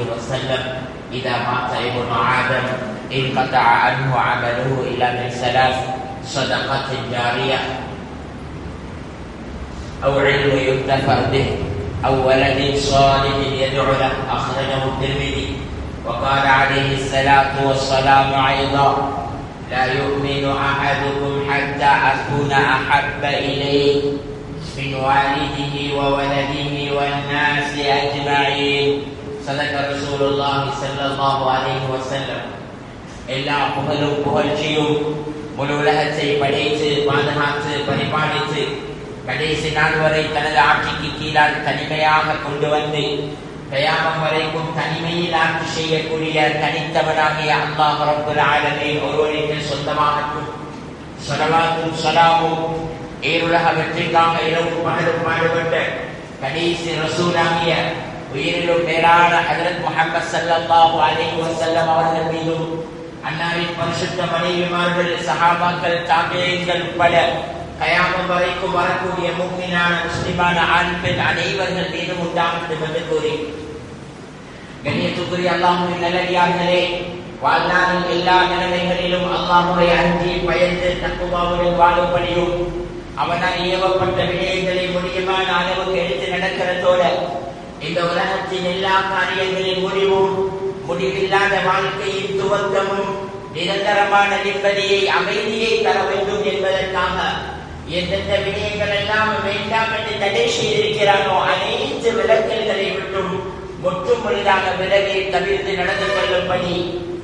وسلم إذا مات ابن آدم انقطع عنه عمله إلا من ثلاث: صدقة جارية أو علم ينتفع به أو ولد صالح يدعو له. أخرجه الترمذي. وقال عليه الصلاة والسلام أيضا: لا يؤمن أحدكم حتى أكون أحب إليه من والده وولده والناس أجمعين. صدق رسول الله صلى الله عليه وسلم. எல்லா புகழும் புகழ்ச்சியும் முழு உலகத்தை படைத்து பாதுகாத்து பரிபாலித்து கடைசி நாள் வரை தனது ஆட்சிக்கு கீழால் தனிமையாக கொண்டு வந்து கயாமம் வரைக்கும் தனிமையில் ஆட்சி செய்யக்கூடிய தனித்தவனாகிய அல்லாஹ் ரப்புல் ஆலமீன் ஒருவனுக்கு சொந்தமாகட்டும். ஸலவாத்தும் ஸலாமும் ஏருலக வெற்றிக்காக இரவும் பகலும் பாடுபட்ட கடைசி ரசூலாகிய உயிரிலும் மேலான ஹஜ்ரத் முஹம்மது ஸல்லல்லாஹு அலைஹி வஸல்லம் அவர்கள் மீதும் அன்னாரின் பரிசுத்த மனைவிமார்கள், சஹாபாக்கள், தாபிஈன்கள் உட்பட கயாமம் வரைக்கும் வரக்கூடிய முஃமினான முஸ்லிமான ஆண் பெண் அனைவர்கள் மீதும் உண்டாகட்டும் என்று கூறி, கண்ணியத்துக்குரிய அல்லாஹ்வின் நல்லடியார்களே, வாழ்நாளில் எல்லா நிலைமைகளிலும் அல்லாஹ்வை அஞ்சி பயந்து தக்வாவுடன் வாழும்படியும் அவனால் ஏவப்பட்ட விடயங்களை முடியுமான அளவுக்கு எடுத்து நடக்கிறதோடு இந்த உலகத்தின் எல்லா காரியங்களின் முடிவும் முடிவில்லாத வாழ்க்கையின் துவக்கமும் நிரந்தரமான நிம்மதியை அமைதியை தர வேண்டும் என்பதற்காக எந்தெந்த விடயங்கள் எல்லாம் வேண்டாம் என்று தடை செய்திருக்கிறானோ அனைத்து விலக்கல்களை விட்டும் முற்றும் முழுதாக விலகி தவிர்த்து நடந்து கொள்ளும்படி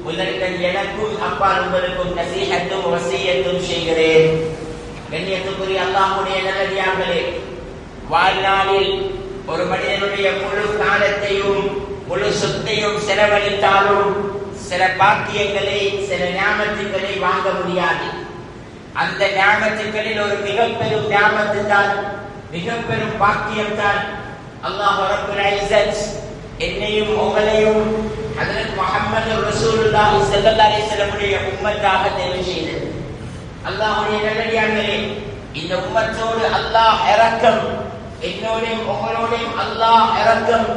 முதல்கள் எனக்கும் அப்பால் உங்களுக்கும் நசீஹத்தும் வசியத்தும் செய்கிறேன். கண்ணியத்துக்குரிய அல்லாஹ்வுடைய நல்லடியார்களே, வாழ்நாளில் ஒரு மனிதனுடைய முழு காலத்தையும் முழு சொத்தையும் செலவழித்தாலும் சில பாக்கியங்களை, சில ஞாபகங்களை வாங்க முடியாது. அந்த ஞாபகங்களில் ஒரு மிக பெரும் ஞாபகம் தான், மிக பெரும் பாக்கியம் தான் அல்லாஹ் ரப்புல் இஸ்ஸத் என்னையும் உங்களையும் ஹஜ்ரத் முஹம்மது ரசூலுல்லாஹி ஸல்லல்லாஹு அலைஹி வஸல்லம் உடைய உம்மத்தாக தேர்வு செய்தது. அல்லாஹ்வுடைய நல்லடியார்களே, இந்த உம்மத்தோடு அல்லாஹ் இரக்கம், என்னோடையும் உங்களோடையும் அல்லாஹ் இரக்கம்,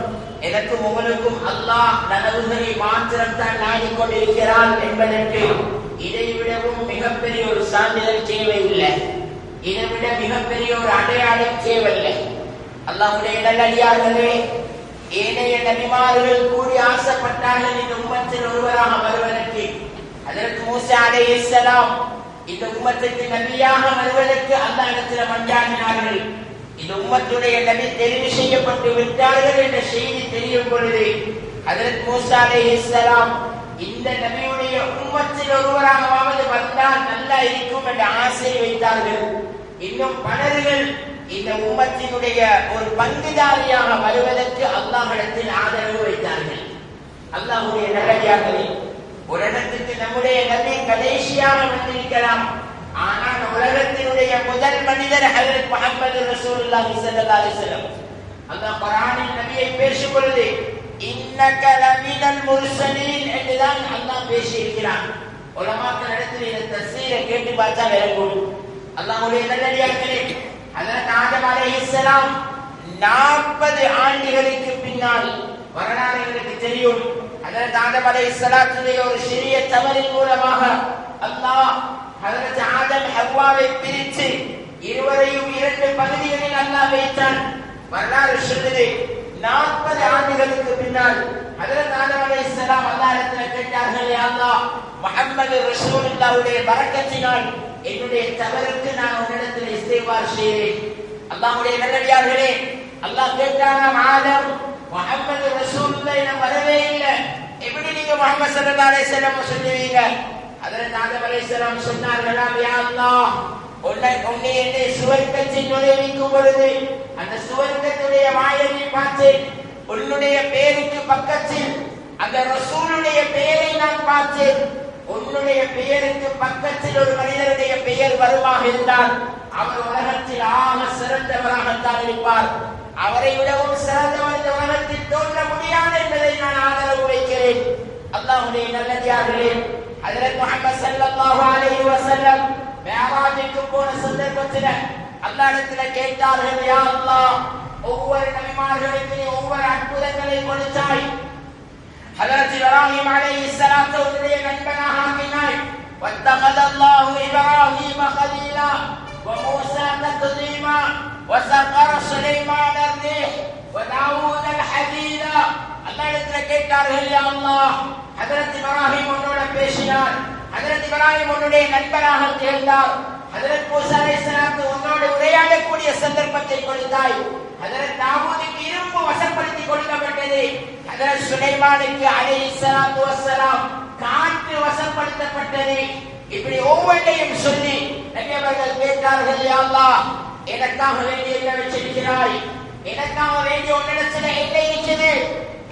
எனக்கும் உங்களுக்கும் அல்லாஹ் நனவுகளை மாத்திரம் தான் நாடிக்கொண்டிருக்கிறான் என்பதற்கு இதைவிடவும் மிகப்பெரிய ஒரு சான்றிதழ் தேவையில்லை. இதைவிட மிகப்பெரிய ஒரு அடையாளம் தேவையில்லை. அல்லாஹ்வுடைய நல்லடியார்களே, ஏனைய நபிமார்கள் கூடி ஆசைப்பட்டார்கள் இந்த உம்மத்தில் ஒருவராக வருவதற்கு. ஹஜ்ரத் மூஸா அலைஹிஸ்ஸலாம் இந்த உம்மத்துக்கு நபியாக வருவதற்கு அல்லாஹ் இடத்தில் மன்றாடினார்கள். இந்த உம்மத்துடைய நபி தெரிவு செய்யப்பட்டு விட்டார்கள் என்ற செய்தி தெரியும் பொழுது ஹஜ்ரத் மூஸா அலைஹிஸ்ஸலாம் இந்த நபியுடைய உம்மத்தில் ஒருவராகவாவது வந்தால் நல்லா இருக்கும் என்ற ஆசை வைத்தார்கள். இன்னும் பலர்கள் இந்த உம்மத்தினுடைய ஒரு பங்குதாரியாக வருவதற்கு அல்லாஹ்விடத்தில் ஆதரவு வைத்தார்கள். அல்லாஹ்வுடைய நல்லடியார்களே, ஒரு இடத்துக்கு நம்முடைய நபி கடைசியாக வந்திருக்கலாம், ஆனால் உலகத்தினுடைய முதல் மனிதர் ஹஜ்ரத் முஹம்மது ரசூலுல்லாஹி ஸல்லல்லாஹு அலைஹி வஸல்லம். அல்லாஹ் குர்ஆனில் நபியை பேசும் பொழுது இன்னக லமினல் முர்ஸலீன் என்றுதான் அல்லாஹ் பேசியிருக்கிறான். உலமாக்கள் இடத்தில் இந்த தஃசீரை கேட்டு பார்த்தா விளங்கும். அல்லாஹ்வுடைய நல்லடியார்களே, ஹஜ்ரத் ஆதம் அலைஹிஸ்ஸலாம் 40 ஆண்டுகளுக்கு பின்னால் வரலாறுகளுக்கு தெரியும். ஹஜ்ரத் ஆதம் அலைஹிஸ்ஸலாத்துடைய ஒரு சிறிய தவறின் மூலமாக அல்லாஹ் ஹஜ்ரத் ஆதம் ஹவ்வாவை பிரித்து இருவரையும் 2 பகுதிகளில் அல்லாஹ் வைத்தான். வரலாறு சொல்லுது, 40 ஆண்டுகளுக்கு பின்னால் ஹஜ்ரத் ஆதம் அலைஹிஸ்ஸலாம் அல்லாஹ்விடத்தில் கேட்டார்கள், யா அல்லாஹ், முஹம்மது ரசூலுல்லாஹ்வுடைய பரக்கத்தினால் என்னுடைய தவறுக்கு நான் உன்னிடத்தில் இஸ்திக்பார் செய்கிறேன். அல்லாஹ்வுடைய நல்லடியார்களே, அல்லாஹ் கேட்டானாம், ஆதம், முஹம்மது ரசூலுல்லாஹ் இன்னும் வரவே இல்லை, எப்படி நீங்க முஹம்மது ஸல்லல்லாஹு அலைஹி வஸல்லம் சொல்லுவீங்க? ஹஜ்ரத் ஆதம் அலைஹிஸ்ஸலாம் சொன்னார்களாம், யா அல்லாஹ், உன்னை என்னை சுவர்க்கத்தில் நுழைவிக்கும் பொழுது அந்த சுவர்க்கத்துடைய வாயிலை பார்த்தேன், உன்னுடைய பெயருக்கு பக்கத்தில் அந்த ரசூலுடைய பெயரை நான் பார்த்தேன். உன்னுடைய பெயருக்கு பக்கத்தில் ஒரு மனிதனுடைய பெயர் வருமாக இருந்தால் அவர் உலகத்தில் ஆக சிறந்தவராகத்தான் இருப்பார். அவரை விடவும் சிறந்தவர் இந்த உலகத்தில் தோன்ற முடியாது என்பதை நான் ஆதரவு வைக்கிறேன். அல்லாஹ்வுடைய நல்லடியார்களே, ஹஜ்ரத் முஹம்மது ஸல்லல்லாஹு அலைஹி வஸல்லம் மிஅராஜுக்கு போன சந்தர்ப்பத்தில் அல்லாஹ்விடத்தில் கேட்டார்கள், யா அல்லாஹ், ஒவ்வொரு நபிமார்களுக்கு நீ ஒவ்வொரு அற்புதங்களை கொடுத்தாய், இப்ராஹிம் அலைஹிஸ்ஸலாத்து உன்னுடைய நண்பனாக ஆக்கினாய். வத்தகதல்லாஹு இப்ராஹீம கலீலா وموسى تكليما وسخر سليمان الريح وداوود الحديدا. அல்லாஹ்விடத்தில் கேட்டார்கள், யா அல்லாஹ், ஹஜ்ரத் இப்ராஹிம் உன்னோட பேசினார், ஹஜ்ரத் இப்ராஹிம் உன்னுடைய நண்பராக திகழ்ந்தார், ஹஜ்ரத் மூஸா அலைஹிஸ்ஸலாத்து உன்னோடு உரையாடக்கூடிய சந்தர்ப்பத்தை கொடுத்தாய், ஹஜ்ரத் தாவூதுக்கு இரும்பு வசப்படுத்தி கொடுக்கப்பட்டது, ஹஜ்ரத் சுலைமானுக்கு அலைஹிஸ்ஸலாத்து வஸ்ஸலாம் காற்று வசப்படுத்தப்பட்டது. இப்படி ஒவ்வொன்றையும் சொல்லி நபி அவர்கள் கேட்டார்கள், யா அல்லாஹ், எனக்காக வேண்டி என்ன வச்சிருக்கிறாய்? எனக்காக வேண்டி உன்னிடத்தில் என்ன இருக்கிறது?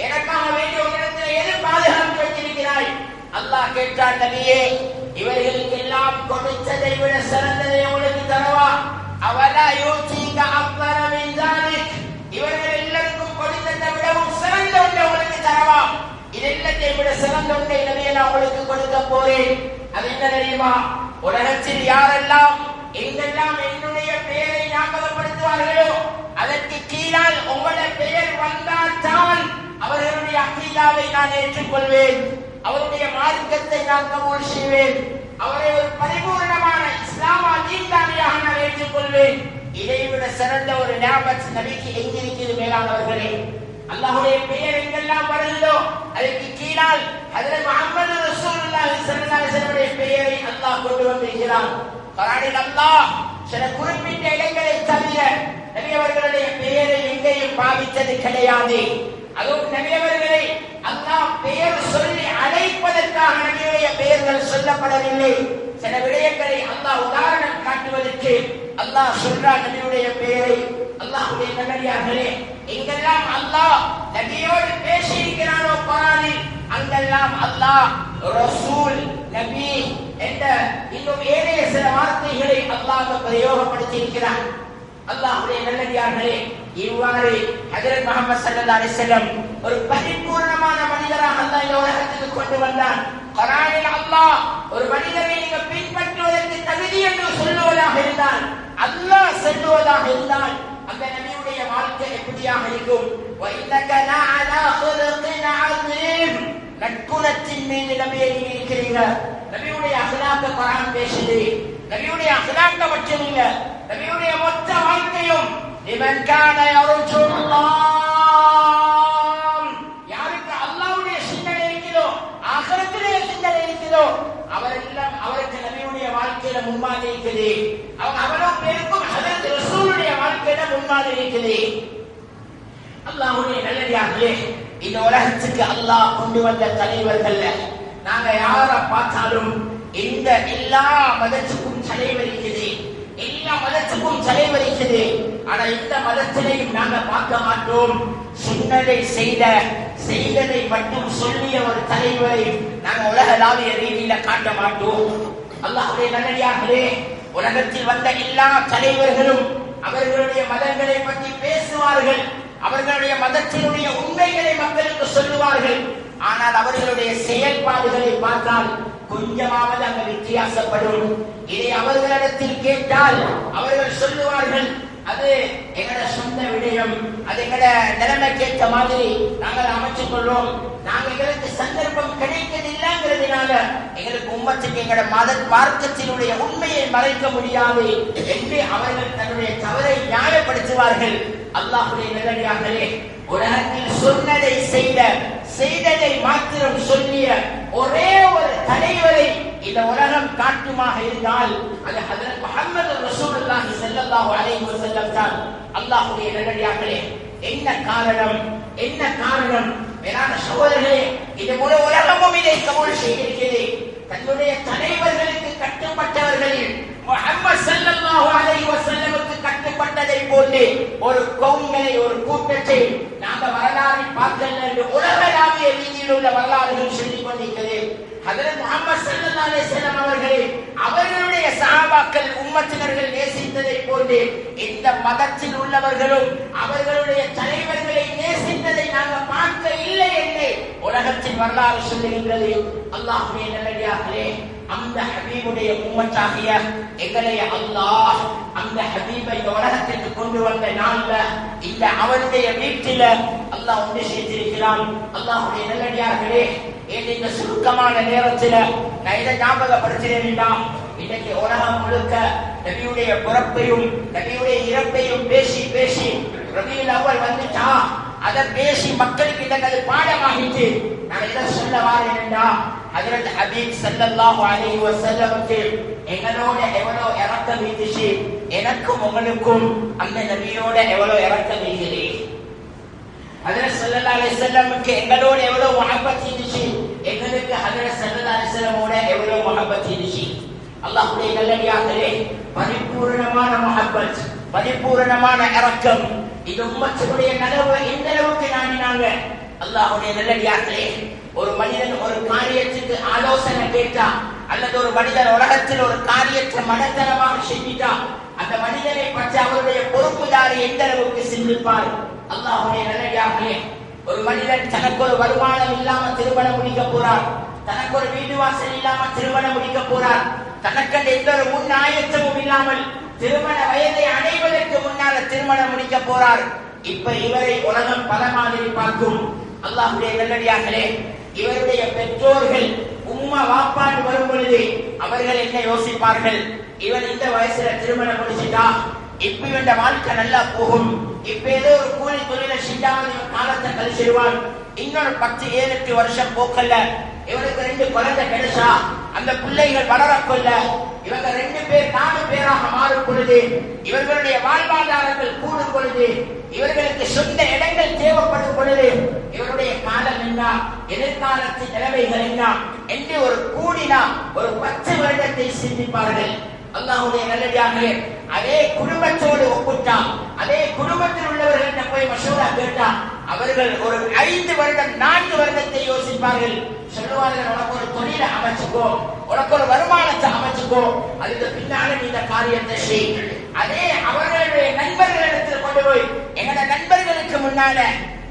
எனக்காக வேண்டி உன்னிடத்தில் எது பாதுகாப்பு வைத்திருக்கிறாய்? அல்லாஹ் கேட்டார், நபியே, இவர்களுக்கு எல்லாம் கொடுத்ததை விட சிறந்ததை உங்களுக்கு தரவா? அவலா யூதீக அக்பர மின் ஸாலிக், இவர்கள் எல்லாருக்கும் கொடுத்ததை விடவும் சிறந்த ஒன்றை உங்களுக்கு தரவா? இதெல்லாத்தை விட சிறந்த ஒன்றை நபியே நான் உங்களுக்கு கொடுக்க போறேன். அது என்ன தெரியுமா? உலகத்தில் யாரெல்லாம் எங்கெல்லாம் என்னுடைய பெயரை ஞாபகப்படுத்துவார்களோ அதற்கு கீழால் உங்களுடைய பெயர் வந்தால் தான் அவர்களுடைய அகீதாவை நான் ஏற்றுக்கொள்வேன், அவருடைய மார்க்கத்தை நான் கபூல் செய்வேன், அவரை ஒரு பரிபூர்ணமான இஸ்லாமா தீன்தாரியாக நான் ஏற்றுக்கொள்வேன். இதைவிட சிறந்த ஒரு நியாமத் நபிக்கு எங்கிருக்கிறது மேலானவர்களே? அல்லாஹ்வுடைய பெயர் எங்கெல்லாம் வருகிறதோ அதற்கு கீழால் ஹஜ்ரத் முஹம்மது ரசூலுல்லாஹி ஸல்லல்லாஹு அலைஹி வஸல்லம் பெயரை அல்லாஹ் கொண்டு வந்திருக்கிறான். குர்ஆனில் அல்லாஹ் சில குறிப்பிட்ட இடங்களை தவிர நபி அவர்களுடைய பெயரை எங்கேயும் பாவித்தது கிடையாது. அதுவும் நபி அவர்களை அல்லாஹ் பெயர் சொல்லி அழைப்பதற்காக நபியுடைய பெயர்கள் சொல்லப்படவில்லை. சில விடயங்களை அல்லாஹ் உதாரணம் காட்டுவதற்கு அல்லாஹ் சொல்றான் நபியுடைய பெயரை. அல்லாஹ்வுடைய நல்லடியார்களே, எங்கெல்லாம் அல்லாஹ் நபியோடு பேசியிருக்கிறானோ குர்ஆனில் அங்கெல்லாம் அல்லாஹ் ரசூல், நபி என்ற இன்னும் ஏனைய சில வார்த்தைகளை அல்லாஹ் பிரயோகப்படுத்தியிருக்கிறான். அல்லாஹ்வுடைய நல்லடியார்களே, இவ்வாறு ஹஜ்ரத் முஹம்மது ஸல்லல்லாஹு அலைஹி வஸல்லம் ஒரு பரிபூர்ணமான மனிதராக அல்லாஹ் இந்த உலகத்துக்கு கொண்டு வந்தான். குர்ஆனில் அல்லாஹ் ஒரு மனிதரை நீங்க பின்பற்றுவதற்கு தகுதி என்று சொல்லுவதாக இருந்தால், அல்லாஹ் சொல்லுவதாக இருந்தால் அந்த நபியுடைய வாழ்க்கை எப்படியாக இருக்கும்? وَإِنَّكَ لَعَلَى خُلُقٍ عَظِيمٍ, நற்குணத்தின் மீது நபியை இருக்கிறீங்க. நபியுடைய அஹ்லாக்க குர்ஆன் பேசுது. நபியுடைய அஹ்லாக்க மட்டும் இல்ல, நபியுடைய மொத்த வாழ்க்கையும் லிமன் கான யர்ஜுல்லாஹ், யாருக்கு அல்லாஹ்வுடைய சிந்தனை இருக்கிறதோ, ஆகிரத்திலே சிந்தனை இருக்கிறதோ அவரெல்லாம் அவருக்கு நபியுடைய வாழ்க்கையில முன்மாதிரி இருக்குது. அவங்க அவ்வளவு பேருக்கும் ஹஜ்ரத் ரசூலுடைய வாழ்க்கையில முன்மாதிரி இருக்குது. அல்லாஹ்வுடைய நல்லடியார்களே, இந்த உலகத்துக்கு அல்லாஹ் கொண்டு வந்த தலைவர்கள் நாங்க யார பார்த்தாலும் இந்த எல்லா மதத்துக்கும் தலைவர் இருக்குது, எல்லா மதத்துக்கும் தலைவர் இருக்குது. ஆனா இந்த மதத்திலையும் நாங்க பார்க்க மாட்டோம். சொன்னதை செய்ததை மட்டும் சொல்லிய ஒரு தலைவரை நாங்க உலகளாவிய ரீதியில காட்ட மாட்டோம். அல்லாஹ்வுடைய நல்லடியார்களே, உலகத்தில் வந்த எல்லா தலைவர்களும் அவர்களுடைய மதங்களை பற்றி பேசுவார்கள், அவர்களுடைய மதத்தினுடைய உண்மைகளை மக்களுக்கு சொல்லுவார்கள். ஆனால் அவர்களுடைய செயல்பாடுகளை பார்த்தால் கொஞ்சமாவது அங்க வித்தியாசப்படும். இதை அவர்களிடத்தில் கேட்டால் அவர்கள் சொல்லுவார்கள், அது எங்கட சொந்த விடயம், அது எங்கட நிலைமைக்கேற்ற மாதிரி நாங்கள் அமைச்சுக் கொள்வோம், நாங்க எங்களுக்கு சந்தர்ப்பம் கிடைக்கவில்லைங்கிறதுனால எங்களுக்கு உம்மத்துக்கு எங்கட மத மார்க்கத்தினுடைய உண்மையை மறைக்க முடியாது என்று அவர்கள் தன்னுடைய தவறை நியாயப்படுத்துவார்கள். அல்லாஹ்வுடைய நல்லடியார்களே, உலகத்தில் சொன்னதை செய்ததை மாத்திரம் சொல்லிய ஒரே ஒரு தலைவரை இந்த உலகம் காட்டுமாக இருந்தால் அது ஹஜ்ரத் முஹம்மது ரசூலுல்லாஹி ஸல்லல்லாஹு அலைஹி வஸல்லம் தான். அல்லாஹ்வுடைய நல்லடியார்களே, என்ன காரணம் மேலான சகோதரர்களே, இது முழு உலகமும் இதை கபூல் செய்திருக்கிறது. தன்னுடைய தலைவர்களுக்கு கட்டுப்பட்டவர்களில் முஹம்மது ஸல்லல்லாஹு அலைஹி வஸல்லமுக்கு கட்டுப்பட்டதை போன்று ஒரு கௌமை, ஒரு கூட்டத்தை நாங்க வரலாற்றில் பார்க்கல என்று உலகளாவிய ரீதியில் உள்ள வரலாறுகள் சொல்லிக் கொண்டிருக்கிறது. ஹஜ்ரத் முஹம்மது ஸல்லல்லாஹு அலைஹி வஸல்லம் அவர்களை அவர்களுடைய சஹாபாக்கள் உம்மத்தினர்கள் நேசித்ததை போன்று இந்த மதத்தில் உள்ளவர்களும் அவர்களுடைய தலைவர்களை நேசித்ததை நாங்கள் பார்க்க இல்லை என்று உலகத்தின் வரலாறு சொல்லுகின்றது. அல்லாஹ்வுடைய நல்லடியார்களே, அந்த ஹபீபுடைய உம்மத்தாகிய எங்களை அல்லாஹ் அந்த ஹபீபை இந்த உலகத்திற்கு கொண்டு வந்த நாள்ல இந்த அவருடைய வீட்டில அல்லாஹ் ஒன்று சேர்த்திருக்கிறான். அல்லாஹ்வுடைய நல்லடியார்களே, இந்த சுருக்கமான நேரத்தில் நான் இதை ஞாபகப்படுத்தினேன்டா, இன்னைக்கு உலகம் முழுக்க நபியுடைய பிறப்பையும் நபியுடைய இறப்பையும் பேசி பேசி ரபியுல் அவ்வல் வந்துட்டா, அதை பேசி மக்களுக்கு இதற்கு பாடமாகிட்டு. நான் இதை சொல்ல வாரேன்டா, ஹஜ்ரத் ஹபீப் ஸல்லல்லாஹு அலைஹி வஸல்லமுக்கு எங்களோட எவ்வளவு இரக்கம் இருந்துச்சு, எனக்கும் உங்களுக்கும் அந்த நபியோட எவ்வளவு இரக்கம் இருக்குது. ஹஜ்ரத் ஸல்லல்லாஹு அலைஹி வஸல்லமுக்கு எங்களோட எவ்வளவு முஹப்பத் இருந்துச்சு, எங்களுக்கு ஹஜ்ரத் ஸல்லல்லாஹு அலைஹி வஸல்லமோட எவ்வளவு முஹப்பத் இருந்துச்சு. அல்லாஹ்வுடைய நல்லடியார்களே, பரிபூர்ணமான முஹப்பத், பரிபூர்ணமான இரக்கம், இது உம்மத்துடைய நலவு எந்த அளவுக்கு நாடினாங்க. அல்லாஹ்வுடைய நல்லடியார்களே, ஒரு மனிதன் ஒரு காரியத்துக்கு ஆலோசனை கேட்டா, அல்லது ஒரு மனிதன் உலகத்தில் ஒரு காரியத்தை மனத்தனமாக செஞ்சிட்டா, அந்த மனிதனை பற்றி அவருடைய பொறுப்புதாரி எந்த அளவுக்கு சிந்திப்பார். அல்லாஹ்வுடைய நல்லடியார்களே, ஒரு மனிதன் தனக்கு ஒரு வருமானம் இல்லாம திருமணம் முடிக்க போறார், தனக்கு ஒரு வீடு வாசல் இல்லாம திருமணம் முடிக்க போறார், தனக்கென்று எந்த ஒரு முன் ஆயத்தமும் இல்லாமல் திருமண வயதை அடைவதற்கு முன்னால திருமணம் முடிக்க போறார். இப்ப இவரை உலகம் பல மாதிரி பார்க்கும். அல்லாஹ்வுடைய நல்லடியார்களே, இவருடைய பெற்றோர்கள் உம்மா வாப்பான்னு வரும் பொழுது அவர்கள் என்ன யோசிப்பார்கள்? இவன் இந்த வயசுல திருமணம் முடிச்சுட்டா இப்ப இவன் வாழ்க்கை நல்லா போகும், இப்ப ஏதோ ஒரு கூலி தொழிலை செஞ்சாமல் இவன் காலத்தை கழிச்சிருவான், இன்னொரு 10-7-8 வருஷம் போக்கல்ல இவனுக்கு 2 குழந்தை கிடைச்சா அந்த பிள்ளைகள் வளரக்கொள்ள இவங்க 2 பேர் 4 பேராக மாறும் பொழுது, இவர்களுடைய வாழ்வாதாரங்கள் கூடும் பொழுது, இவர்களுக்கு சொந்த இடங்கள் தேவைப்படும் பொழுது, இவருடைய காலம் என்ன, எதிர்காலத்தின் நிலைமைகள் என்ன என்று ஒரு கூடினா ஒரு 10 வருடத்தை சிந்திப்பார்கள். அல்லாஹ்வுடைய நல்லடியார்களே, அதே குடும்பத்தோடு ஒப்புட்டா, அதே குடும்பத்தில் உள்ளவர்களிட்ட போய் மஷூரா கேட்டா, அவர்கள் ஒரு 5 வருடம் 4 வருடத்தை யோசிப்பார்கள். சொல்லுவார்கள், உனக்கு ஒரு தொழிலை அமைச்சுக்கோ, உனக்கு ஒரு வருமானத்தை அமைச்சுக்கோ, அதுக்கு பின்னால நீ இந்த காரியத்தை செய். அதே அவர்களுடைய நண்பர்களிடத்தில் கொண்டு போய், எங்களோட நண்பர்களுக்கு முன்னால,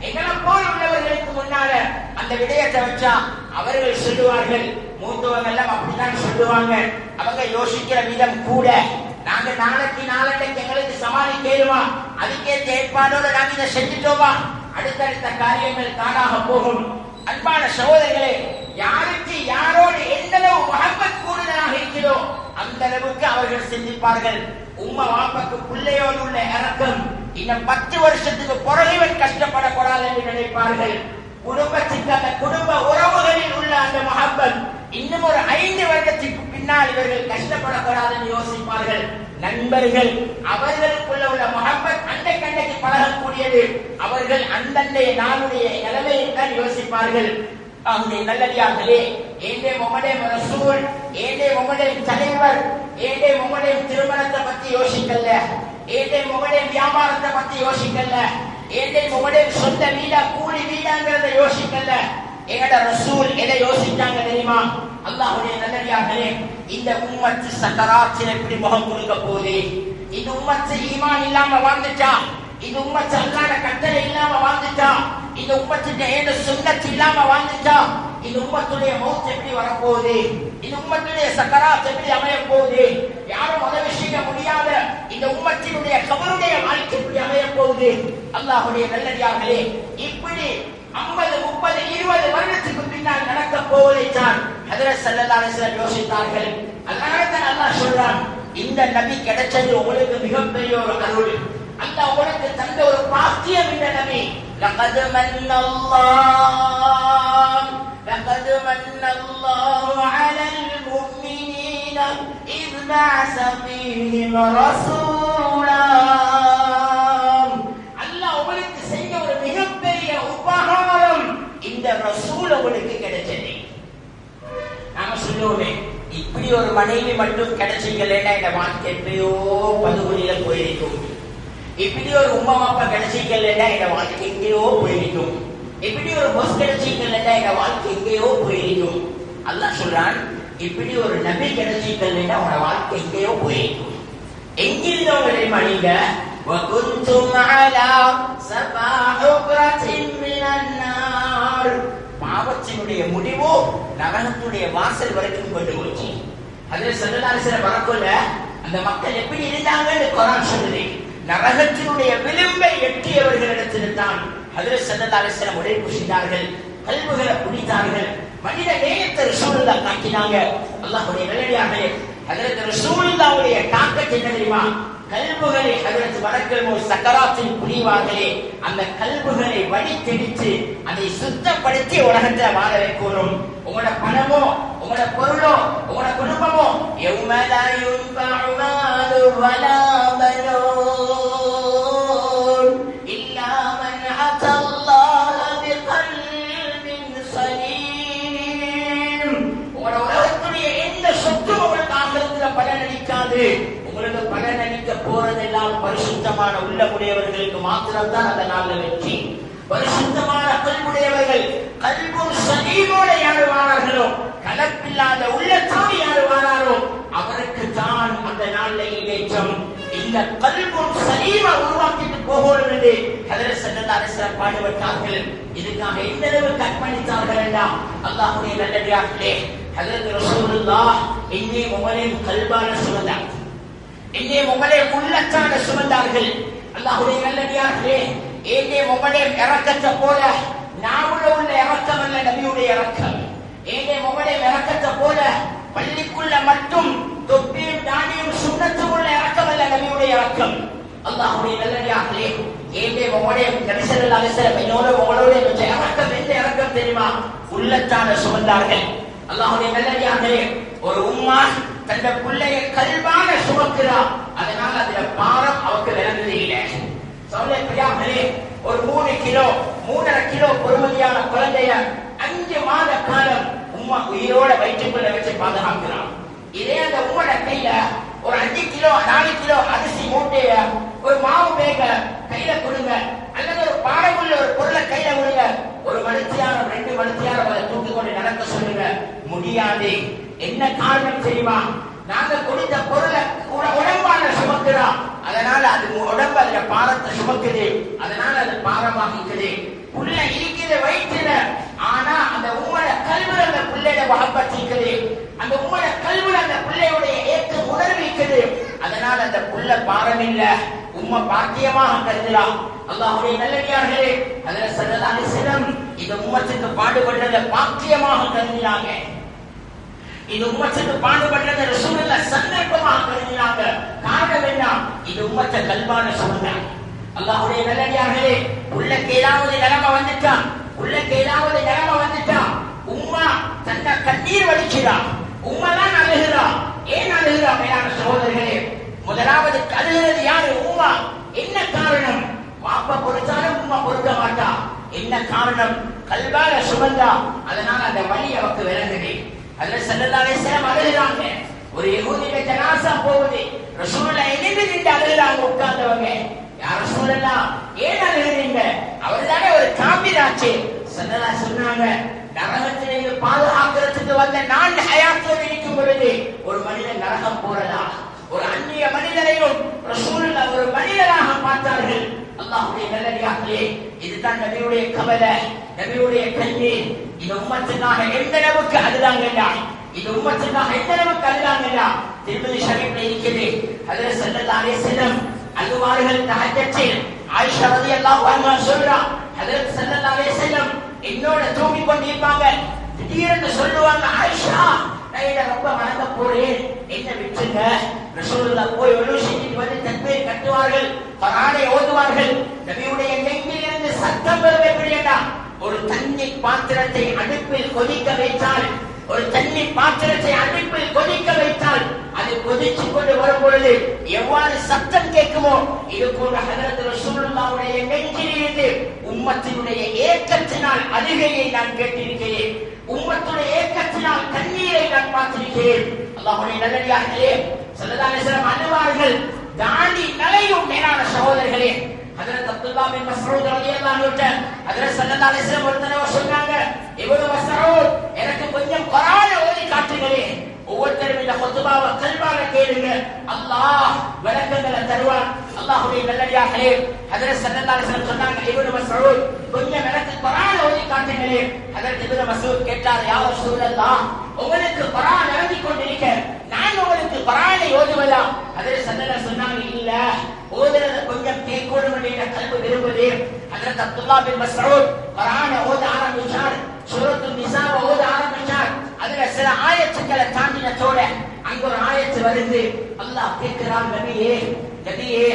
எங்களை போல் உள்ளவர்களுக்கு முன்னால அந்த விடயத்தை வச்சா அவர்கள் சொல்லுவார்கள், மூத்தவங்க எல்லாம் அப்படித்தான் சொல்லுவாங்க, அவங்க யோசிக்கிற விதம் கூட, நாங்க நாளைக்கு நாளைக்கு எங்களுக்கு சமாளிக்க ஏறுமா, அதுக்கேற்ற ஏற்பாடோடு நாங்க இதை செஞ்சுட்டோமா, அடுத்தடுத்த காரியங்கள் தானாக போகும். அன்பான சகோதரர்களே, யாருக்கு யாரோடு எந்த அளவு முஹப்பத் கூடுதலாக இருக்கிறதோ அந்த அளவுக்கு அவர்கள் சிந்திப்பார்கள். உம்மா வாப்பாக்கு பிள்ளையோடு உள்ள இரக்கம் இன்னும் 10 வருஷத்துக்கு பிறகு கஷ்டப்படக்கூடாது என்று நினைப்பார்கள். குடும்பத்துக்கு அந்த குடும்ப உறவுகளில் உள்ள அந்த முஹப்பத் இன்னும் ஒரு 5 வருடத்துக்கு பின்னால் இவர்கள் கஷ்டப்படக்கூடாது என்று யோசிப்பார்கள். நண்பர்கள் அவர்களுக்குள்ள உள்ள முஹப்பத் அந்த கண்டைக்கு பழகக்கூடியது, அவர்கள் அந்தந்த நாளுடைய நிலைமையை தான் யோசிப்பார்கள். அவருடைய நல்லடியார்களே, ஏண்டே உங்களுடைய ரசூல், ஏண்டே உங்களுடைய தலைவர், ஏண்டே உங்களுடைய திருமணத்தை பத்தி யோசிக்கல, ஏண்டே உங்களுடைய வியாபாரத்தை பத்தி யோசிக்கல, ஏண்டே உங்களுடைய சொந்த வீடா கூலி வீடாங்கிறத யோசிக்கல. எங்கட ரசூல் எதை யோசிச்சாங்க தெரியுமா? அல்லாஹ்வுடைய நல்லடியார்களே, இந்த உம்மத்து சக்கராத்தில் எப்படி முகம் கொடுக்க போகுது, இந்த உம்மத்து ஈமான் இல்லாம வாழ்ந்துட்டா, இந்த உம்மத்து அல்லாஹ்வுடைய கட்டளை இல்லாம வாழ்ந்துட்டா, இந்த உம்மத்துடைய சுன்னத் இல்லாம வாழ்ந்துட்டா, இந்த உம்மத்துடைய மௌத் எப்படி வரப்போகுது, இந்த உம்மத்துடைய சக்கராத் எப்படி அமைய போகுது, யாரும் உதவி செய்ய முடியாத இந்த உம்மத்தினுடைய கபருடைய வாழ்க்கை எப்படி அமைய போகுது. அல்லாஹ்வுடைய நல்லடியார்களே, இப்படி 50, 30, 20 வருடத்துக்கு பின்னால் நடக்க போவதைத்தான் ஹஜ்ரத் ஸல்லல்லாஹு அலைஹி வஸல்லம் யோசித்தார்கள். அதனால்தான் அல்லாஹ் சொல்றான், இந்த நபி கிடைச்சது உங்களுக்கு மிகப்பெரிய ஒரு அருள், அல்லாஹ் உங்களுக்கு தந்த ஒரு பாக்கியம். இந்த நபி லகத் மன்னல்லாஹு அலல் முஃமினீன இஸ் பஅஸ ஃபீஹிம் ரசூலா, அல்லாஹ் உங்களுக்கு செய்த ஒரு மிகப்பெரிய உபகாரம், இந்த ரசூல் உங்களுக்கு கிடைச்சது. நாம சொல்லுவோமே, இப்படி ஒரு மனைவி மட்டும் கிடைச்சிக்கலன்னா இந்த வாழ்க்கை எப்பயோ பதுகுழியில போயிருக்கும், இப்படி ஒரு உம்மா அப்பா கிடைச்சிக்கலன்னா இந்த வாழ்க்கை எங்கேயோ போயிருக்கும், இப்படி ஒரு பொஸ் கிடைச்சிக்கலன்னா இந்த வாழ்க்கை எங்கேயோ போயிருக்கும். அல்லாஹ் சொல்றான், இப்படி ஒரு நபி கிடைச்சிக்கலன்னா உன வாழ்க்கை எங்கேயோ போயிருக்கும். எங்கிருந்தவங்க தெரியுமா நீங்க? وَكُنْتُمْ عَلَى سَفَا حُفْرَةٍ مِّنَ النَّارِ, பாவத்தினுடைய முடிவோ நரகத்துடைய வாசல் வரைக்கும் கொண்டு போச்சு. ஹஜ்ரத் ஸல்லல்லாஹு அலைஹி வஸல்லம் வரக்குள்ள அந்த மக்கள் எப்படி இருந்தாங்கன்னு குர்ஆன் சொல்லுது. நரகத்தினுடைய விளிம்பை எட்டியவர்களிடத்தில் தான் ஹஜ்ரத் ஸல்லல்லாஹு அலைஹி வஸல்லம் உழைப்பு செய்தார்கள், கல்புகளை குடித்தார்கள், ரசூலுல்லாஹ் காட்டினாங்க. அல்லாஹ்வுடைய நல்லடியார்களே, ஹஜ்ரத் ரசூலுல்லாஹ்வுடைய தாக்கத் என்ன தெரியுமா? கல்புகளை ஹஜ்ரத் மலக்குல் மௌத் சக்கராத்தில் புரிவார்களே, அந்த கல்புகளை வடித்தெடுத்து அதை சுத்தப்படுத்தி உலகத்தை வாழ வைக்கணும். உங்களோட பணமோ, உங்களோட பொருளோ, உங்களோட குடும்பமோ யௌம லா யுன்ஃபஉ மாலு வலா பனூன் இல்லா மன் அத்தல்லாஹ பிகல்பின் சலீம். உங்களோட உலகத்துடைய எந்த சொத்தும் உங்களுக்கு ஆகிரத்தில் பலனளிக்காது. உங்களுக்கு பலனளிக்க போறதெல்லாம் பரிசுத்தமான உள்ளமுடையவர்களுக்கு மாத்திரம்தான் அந்த நாள்ல வெற்றி. பரிசுத்தமான கல்புடையவர்கள், கல்பும் சலீமோட யாரு வாரார்களோ, கலப்பில்லாத உள்ளத்தோடு யாரு வாராரோ அவருக்கு தான் அந்த நாள்ல ஈடேற்றம். இந்த கல்பும் சலீமை உருவாக்கிட்டு போகணும் என்று ஹஜ்ரத் ஸல்லல்லாஹு அலைஹி வஸல்லம் பாடுபட்டார்கள். இதுக்காக எந்த அளவு கற்பணித்தார்கள் என்றால் அல்லாஹ்வுடைய நல்லடியார்களே, ஹஜ்ரத் ரசூலுல்லாஹ் இன்னே உங்களையும் கல்பான சுமந்தார், என்னே உங்களே உள்ளத்தான சுமந்தார்கள். அல்லாஹ்வுடைய நல்லடியார்களே, என்னே உங்களே இரக்கத்தை போல நாவுல உள்ள இரக்கம் அல்ல நபியுடைய இரக்கம். என்னே உங்களே இரக்கத்தை போல பள்ளிக்குள்ள மட்டும் தொப்பியும் தானியும் சுண்ணத்தும் உள்ள இரக்கம் அல்ல நபியுடைய இரக்கம். அல்லாஹ்வுடைய நல்லடியார்களே, என்னே உங்களே நபி ஸல்லல்லாஹு அலைஹி வஸல்லம் என்னோட உங்களோட இரக்கம் எந்த இரக்கம் தெரியுமா? உள்ளத்தான சுமந்தார்கள். அல்லாஹ்வுடைய நல்லடியார்களே, ஒரு உம்மா தந்த பிள்ளைய கல்வான சுமக்கிறா, அதனால அதுல பாரம் அவருக்கு விளங்குது இல்லை. சொல்ல பிரியாமலே, ஒரு 3 கிலோ 3.5 கிலோ பொறுமதியான குழந்தைய 5 மாத காலம் உம்மா உயிரோட வயிற்றுக்குள்ள வச்சு பாதுகாக்கிறான். இதே அந்த உம்மோட கையில ஒரு 5 கிலோ 4 கிலோ அரிசி மூட்டைய ஒரு மாவு பேக கையில கொடுங்க, அல்லது ஒரு பாரமுள்ள ஒரு பொருளை கையில கொடுங்க, ஒரு மனுஷியாரம் 2 மனுஷியாரம் அதை தூக்கி கொண்டு நடக்க சொல்லுங்க, முடியாது. என்ன காரணம் தெரியுமா? நாங்க கொடுத்த பொருளை உடம்பான சுமக்கிறோம், அதனால அது உடம்பு அதுல பாரத்தை சுமக்குது, அதனால அது பாரமாகிக்குது. புள்ள இருக்குது வயிற்றுல, ஆனா அந்த உம்மோட கல்வில அந்த பிள்ளைய வகப்பற்றிக்குது, அந்த உம்மோட கல்வில அந்த பிள்ளையுடைய ஏற்ற உணர்வு இருக்குது, அதனால அந்த புள்ள பாரம் இல்ல, உம்மை பாக்கியமாக கருதலாம். அல்லாஹ்வுடைய நல்லடியார்களே, ஹஜ்ரத் ஸல்லல்லாஹு அலைஹி வஸல்லம் இந்த உம்மத்துக்கு பாடுபட்டதை பாக்கியமாக கருதினாங்க. இது உம்மத்துக்கு பாடுபட்டதை ரசூலுல்லாஹ் சந்தர்ப்பமாக கருதினாங்க. காரணம் என்ன? இது உம்மத்தை கல்வான சுமந்தாங்க. அல்லாஹ்வுடைய நல்லடியார்களே, உள்ளக்கு ஏதாவது நிலைமை வந்துட்டா, உள்ளக்கு ஏதாவது நிலைமை வந்துட்டா உம்மா தன்னை கண்ணீர் வடிக்கிறா, உம்மா தான் அழுகிறா. ஏன் அழுகிறா? மேலான சகோதரர்களே, முதலாவது அழுகிறது யாரு? உம்மா. என்ன காரணம்? பாப்பா பொறுத்தாலும் உம்மா பொறுக்க மாட்டா. என்ன காரணம்? கல்வால சுமந்தா, அதனால அந்த வலி அவருக்கு விளங்குது. அதுல ஸல்லல்லாஹு அலைஹி வஸல்லம் அழுகிறாங்க. ஒரு யஹூதிய ஜனாஸா போகுது, ரசூலுல்லாஹ் எழுந்து நின்று அழுகிறாங்க உட்கார்ந்தவங்க. யா ரசூலுல்லாஹ், ஏன் அழுகிறீங்க? அவர்தானே ஒரு காபிராச்சு. ஸல்லல்லாஹு சொன்னாங்க, நரகத்திலிருந்து பாதுகாக்கிறதுக்கு வந்த நான் ஹயாத்தோடு இருக்கும் பொழுது ஒரு மனிதன் நரகம் போறதா? ஒரு அந்நிய மனிதரையும் ரசூலுல்லாஹ் ஒரு மனிதராக பார்த்தார்கள். அல்லாஹ்வுடைய நல்லடியார்களே, இதுதான் நபியுடைய கவலை, நபியுடைய கண்ணீர். இது உம்மத்துக்காக எந்த அளவுக்கு அழுதாங்கடா, இது உம்மத்துக்காக எந்த அளவுக்கு அழுதாங்கடா. திருமதி ஷரீஃப்ல இருக்குது, ஹஜ்ரத் ஸல்லல்லாஹு அலைஹி வஸல்லம் அழுவார்கள் தஹஜ்ஜத்தில். ஆயிஷா ரலியல்லாஹு அன்ஹா சொல்றா, ஹஜ்ரத் ஸல்லல்லாஹு அலைஹி வஸல்லம் என்னோட தூங்கிக் கொண்டிருப்பாங்க, திடீரென்று சொல்லுவாங்க, ஆயிஷா நான் ரொம்ப மறக்க போறேன், என்ன விட்டுங்க. ரசூலுல்லாஹ் போய் ஒழு செஞ்சுட்டு வந்து தக்பீர் கட்டுவார்கள், குர்ஆனை ஓதுவார்கள். நபியுடைய நெஞ்சில் இருந்து சத்தம் வரும். எப்படின்னா, ஒரு தண்ணீர் பாத்திரத்தை அடுப்பில் கொதிக்க வைத்தால், ஒரு தண்ணீர் பாத்திரத்தை அடுப்பில் கொதிக்க வைத்தால் அது கொதிச்சு கொண்டு வரும் பொழுது எவ்வாறு சத்தம் கேட்குமோ, இது போன்ற ஹஜ்ரத் ரசூலுல்லாஹ்வுடைய நெஞ்சில் இருந்து உம்மத்தினுடைய ஏக்கத்தினால் அழுகையை நான் கேட்டிருக்கிறேன், உம்மத்துடைய ஏக்கத்தினால் கண்ணீரை நான் பார்த்திருக்கிறேன். அல்லாஹ்வுடைய நல்லடியார்களே, ஸல்லல்லாஹு அலைஹி வஸல்லம் அழுவார்கள், தாண்டி நலையும். மேலான சகோதரர்களே, ஹஜ்ரத் அப்துல்லாஹ் பின் மஸ்ஊத் ரலியல்லாஹு அன்ஹு ஹஜ்ரத் ஸல்லல்லாஹு அலைஹி வஸல்லம் ஒரு தடவை சொன்னாங்க, இப்னு மஸ்ஊத் எனக்கு கொஞ்சம் குர்ஆனை ஓதி காட்டுங்களே. ஒவ்வொருத்தரும் இந்த குத்பாவை கல்வால கேளுங்க, அல்லாஹ் விளக்கங்களை தருவான். அல்லாஹ்வுடைய நல்லடியார்களே, ஹஜ்ரத் ஸல்லல்லாஹு அலைஹி வஸல்லம் சொன்னாங்க, இப்னு மஸ்ஊத் கொஞ்சம் எனக்கு குர்ஆனை ஓதி காட்டுங்களே. ஹஜ்ரத் இப்னு மஸ்ஊத் கேட்டார், யா ரசூலல்லாஹ், உங்களுக்கு குர்ஆன் இறங்கிக் கொண்டிருக்க, நான் உங்களுக்கு குர்ஆனை ஓதுவதா? ஹஜ்ரத் ஸல்லல்லாஹு சொன்னாங்க, இல்ல, ஓதுறத கொஞ்சம் கேட்கணும் என்ற கல்வி விரும்புது. ஹஜ்ரத் அப்துல்லாஹ் பின் மஸ்ஊத் குர்ஆனை ஓத ஆரம்பிச்சார், சூரத்துன் நிசாவை ஓத ஆரம்பிச்சார். அதுல சில வருது. அல்லாஹ் கேட்கிறான், நபியே நபியே,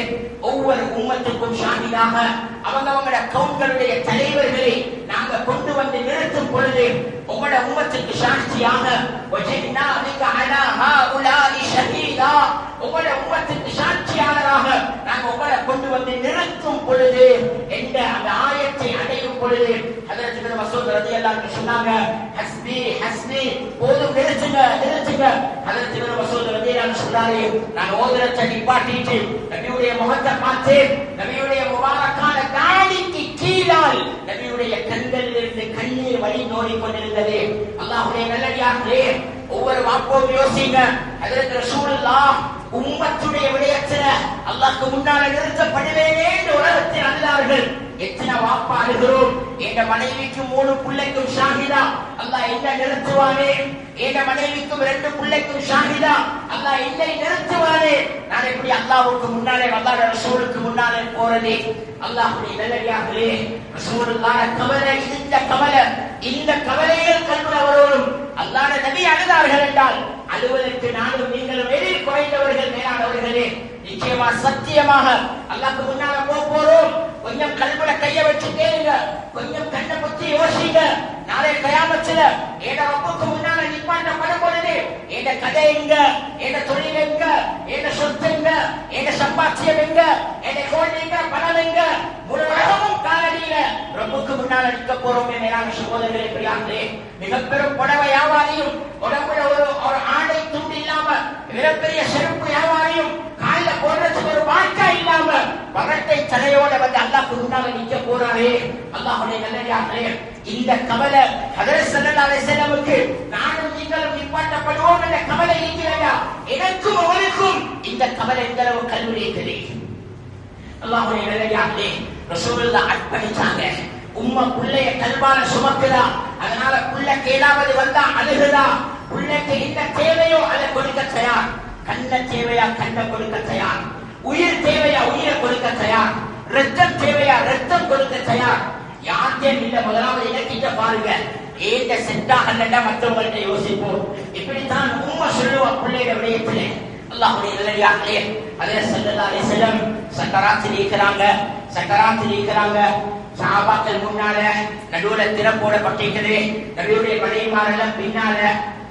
ஒவ்வொரு உம்மத்துக்கும் ஷாஹிதாக அவங்களுடைய கவுன்களுடைய தலைவர்களை நாங்க கொண்டு வந்து நிறுத்தும் பொழுது உங்களோட உம்மத்துக்கு சாட்சியாக உங்களோட உம்மத்துக்கு சாட்சியாளராக நாங்க உங்களை கொண்டு வந்து நிறுத்தும் பொழுது என்ற அந்த ஆயத்தை அடையும் பொழுது ஹஜ்ரத் இப்னு மஸ்ஊத் ரலியல்லாஹு அன்ஹு சொன்னாங்க, ஹஸ்பி ஹஸ்பி, போதும், நிறுத்துங்க நிறுத்துங்க. ஹஜ்ரத் இப்னு மஸ்ஊத் ரலியல்லாஹு அன்ஹு சொன்னாரு, நான் ஓதுறத நிப்பாட்டிட்டு நபியுடைய முகத்தை பார்த்து நபியுடைய முபாரக்கான தாடிக்கு கீழால் நபியுடைய கண்களில் இருந்து கண்ணீர் வழி நோடி கொண்டிருந்தது. அல்லாஹ்வுடைய நல்லடியார்களே, ஒவ்வொரு வாப்போம் யோசிங்க. ஹஜ்ரத் ரசூலுல்லாஹ் உம்மத்துடைய விடயத்துல அல்லாஹ்க்கு முன்னால நிறுத்தப்படுவேனே என்று உலகத்தில் அழுதார்கள். எத்தனை வாப்பா அழுகிறோம், என் மனைவிக்கு 3 பிள்ளைக்கும் ஷாஹிதா, அல்லாஹ் என்ன நிறுத்துவானே, என் மனைவிக்கும் 2 பிள்ளைக்கும் ஷாஹிதா, அல்லாஹ் என்னை நிறுத்துவானே, நான் எப்படி அல்லாஹ்வுக்கு முன்னாலே அல்லாஹ்வுடைய ரசூலுக்கு முன்னாலே போறதே? அல்லாஹ்வுடைய நல்லடியார்களே, ரசூலுல்லாஹ் கவலை, இந்த கவலையில் கல்வரோடும் அல்லாஹ்வுடைய நபி அழுதார்கள் என்றால் அழுவதற்கு நானும் நீங்களும் எதில் குறைந்தவர்கள் மேலானவர்களே. நிச்சயமா சத்தியமாக அல்லாஹ்வுக்கு முன்னால போறோம். கொஞ்சம் கல்வில கைய வச்சு கேளுங்க, கொஞ்சம் கண்ணை பத்தி யோசிங்க. நாளை கயாமத்துல ஏட ரப்புக்கு முன்னால நிப்பாட்டப்படும் பொழுது ஏட கதை எங்க, ஏட தொழில் எங்க, ஏட சொத்து எங்க, ஏட சம்பாத்தியம் எங்க, ஏட கோல் எங்க, பணம் எங்க, முழு உலகமும் காலடியில ரப்புக்கு முன்னால நிற்க போறோமே மேலான சகோதரர்களே, பிரியாங்களே. மிக பெரும் புடவை வியாபாரியும் உடம்புல ஒரு ஆடை துண்டு இல்லாம மிகப்பெரிய செருப்பு வியாபாரியும் காலில போடுறதுக்கு ஒரு வாழ்க்கை இல்லாம பகட்டை தலையோட வந்து அல்லாஹ்வுக்கு முன்னால நிற்க போறாரே. அல்லாஹ்வுடைய நல்லடியார்களே, இந்த கவலை ஹஜ்ரத் ஸல்லல்லாஹு அலைஹி வஸல்லமுக்கு நானும் நீங்களும் நிப்பாட்டப்படுவோம் என்ற கவலை இருக்கிறதா? எனக்கும் உங்களுக்கும் இந்த கவலை எந்த அளவு கல்விலே தெரியும். அல்லாஹ்வுடைய நல்லடியார்களே, ரசூலுல்லாஹ் அர்ப்பணிச்சாங்க. உம்மா புள்ளைய கல்வால சுமக்குதா, அதனால புள்ள கேளாவது வந்தா அழுகுதா, புள்ளைக்கு என்ன தேவையோ அதை கொடுக்க தயார். கண்ண தேவையா கண்ணை கொடுக்க தயார், உயிர் தேவையா உயிரை கொடுக்க தயார், ரத்தம் தேவையா ரத்தம் கொடுக்க தயார். யார்கிட்ட இல்ல, முதலாவது இலக்கிட்ட பாருங்க. ஏண்ட செட்டா அல்லடா மற்றவங்கள்ட்ட யோசிப்போம். இப்படித்தான் உம்மா சொல்லுவா பிள்ளைய விடயத்திலே. அல்லாஹ்வுடைய நல்லடியார்களே, ஹஜ்ரத் ஸல்லல்லாஹு அலைஹி வஸல்லம் சக்கராத்தில் இருக்கிறாங்க. சஹாபாக்கள் முன்னால நடுவுல திரை போடப்பட்டிருக்குது. நபியுடைய மனைவிமாரெல்லாம் பின்னால.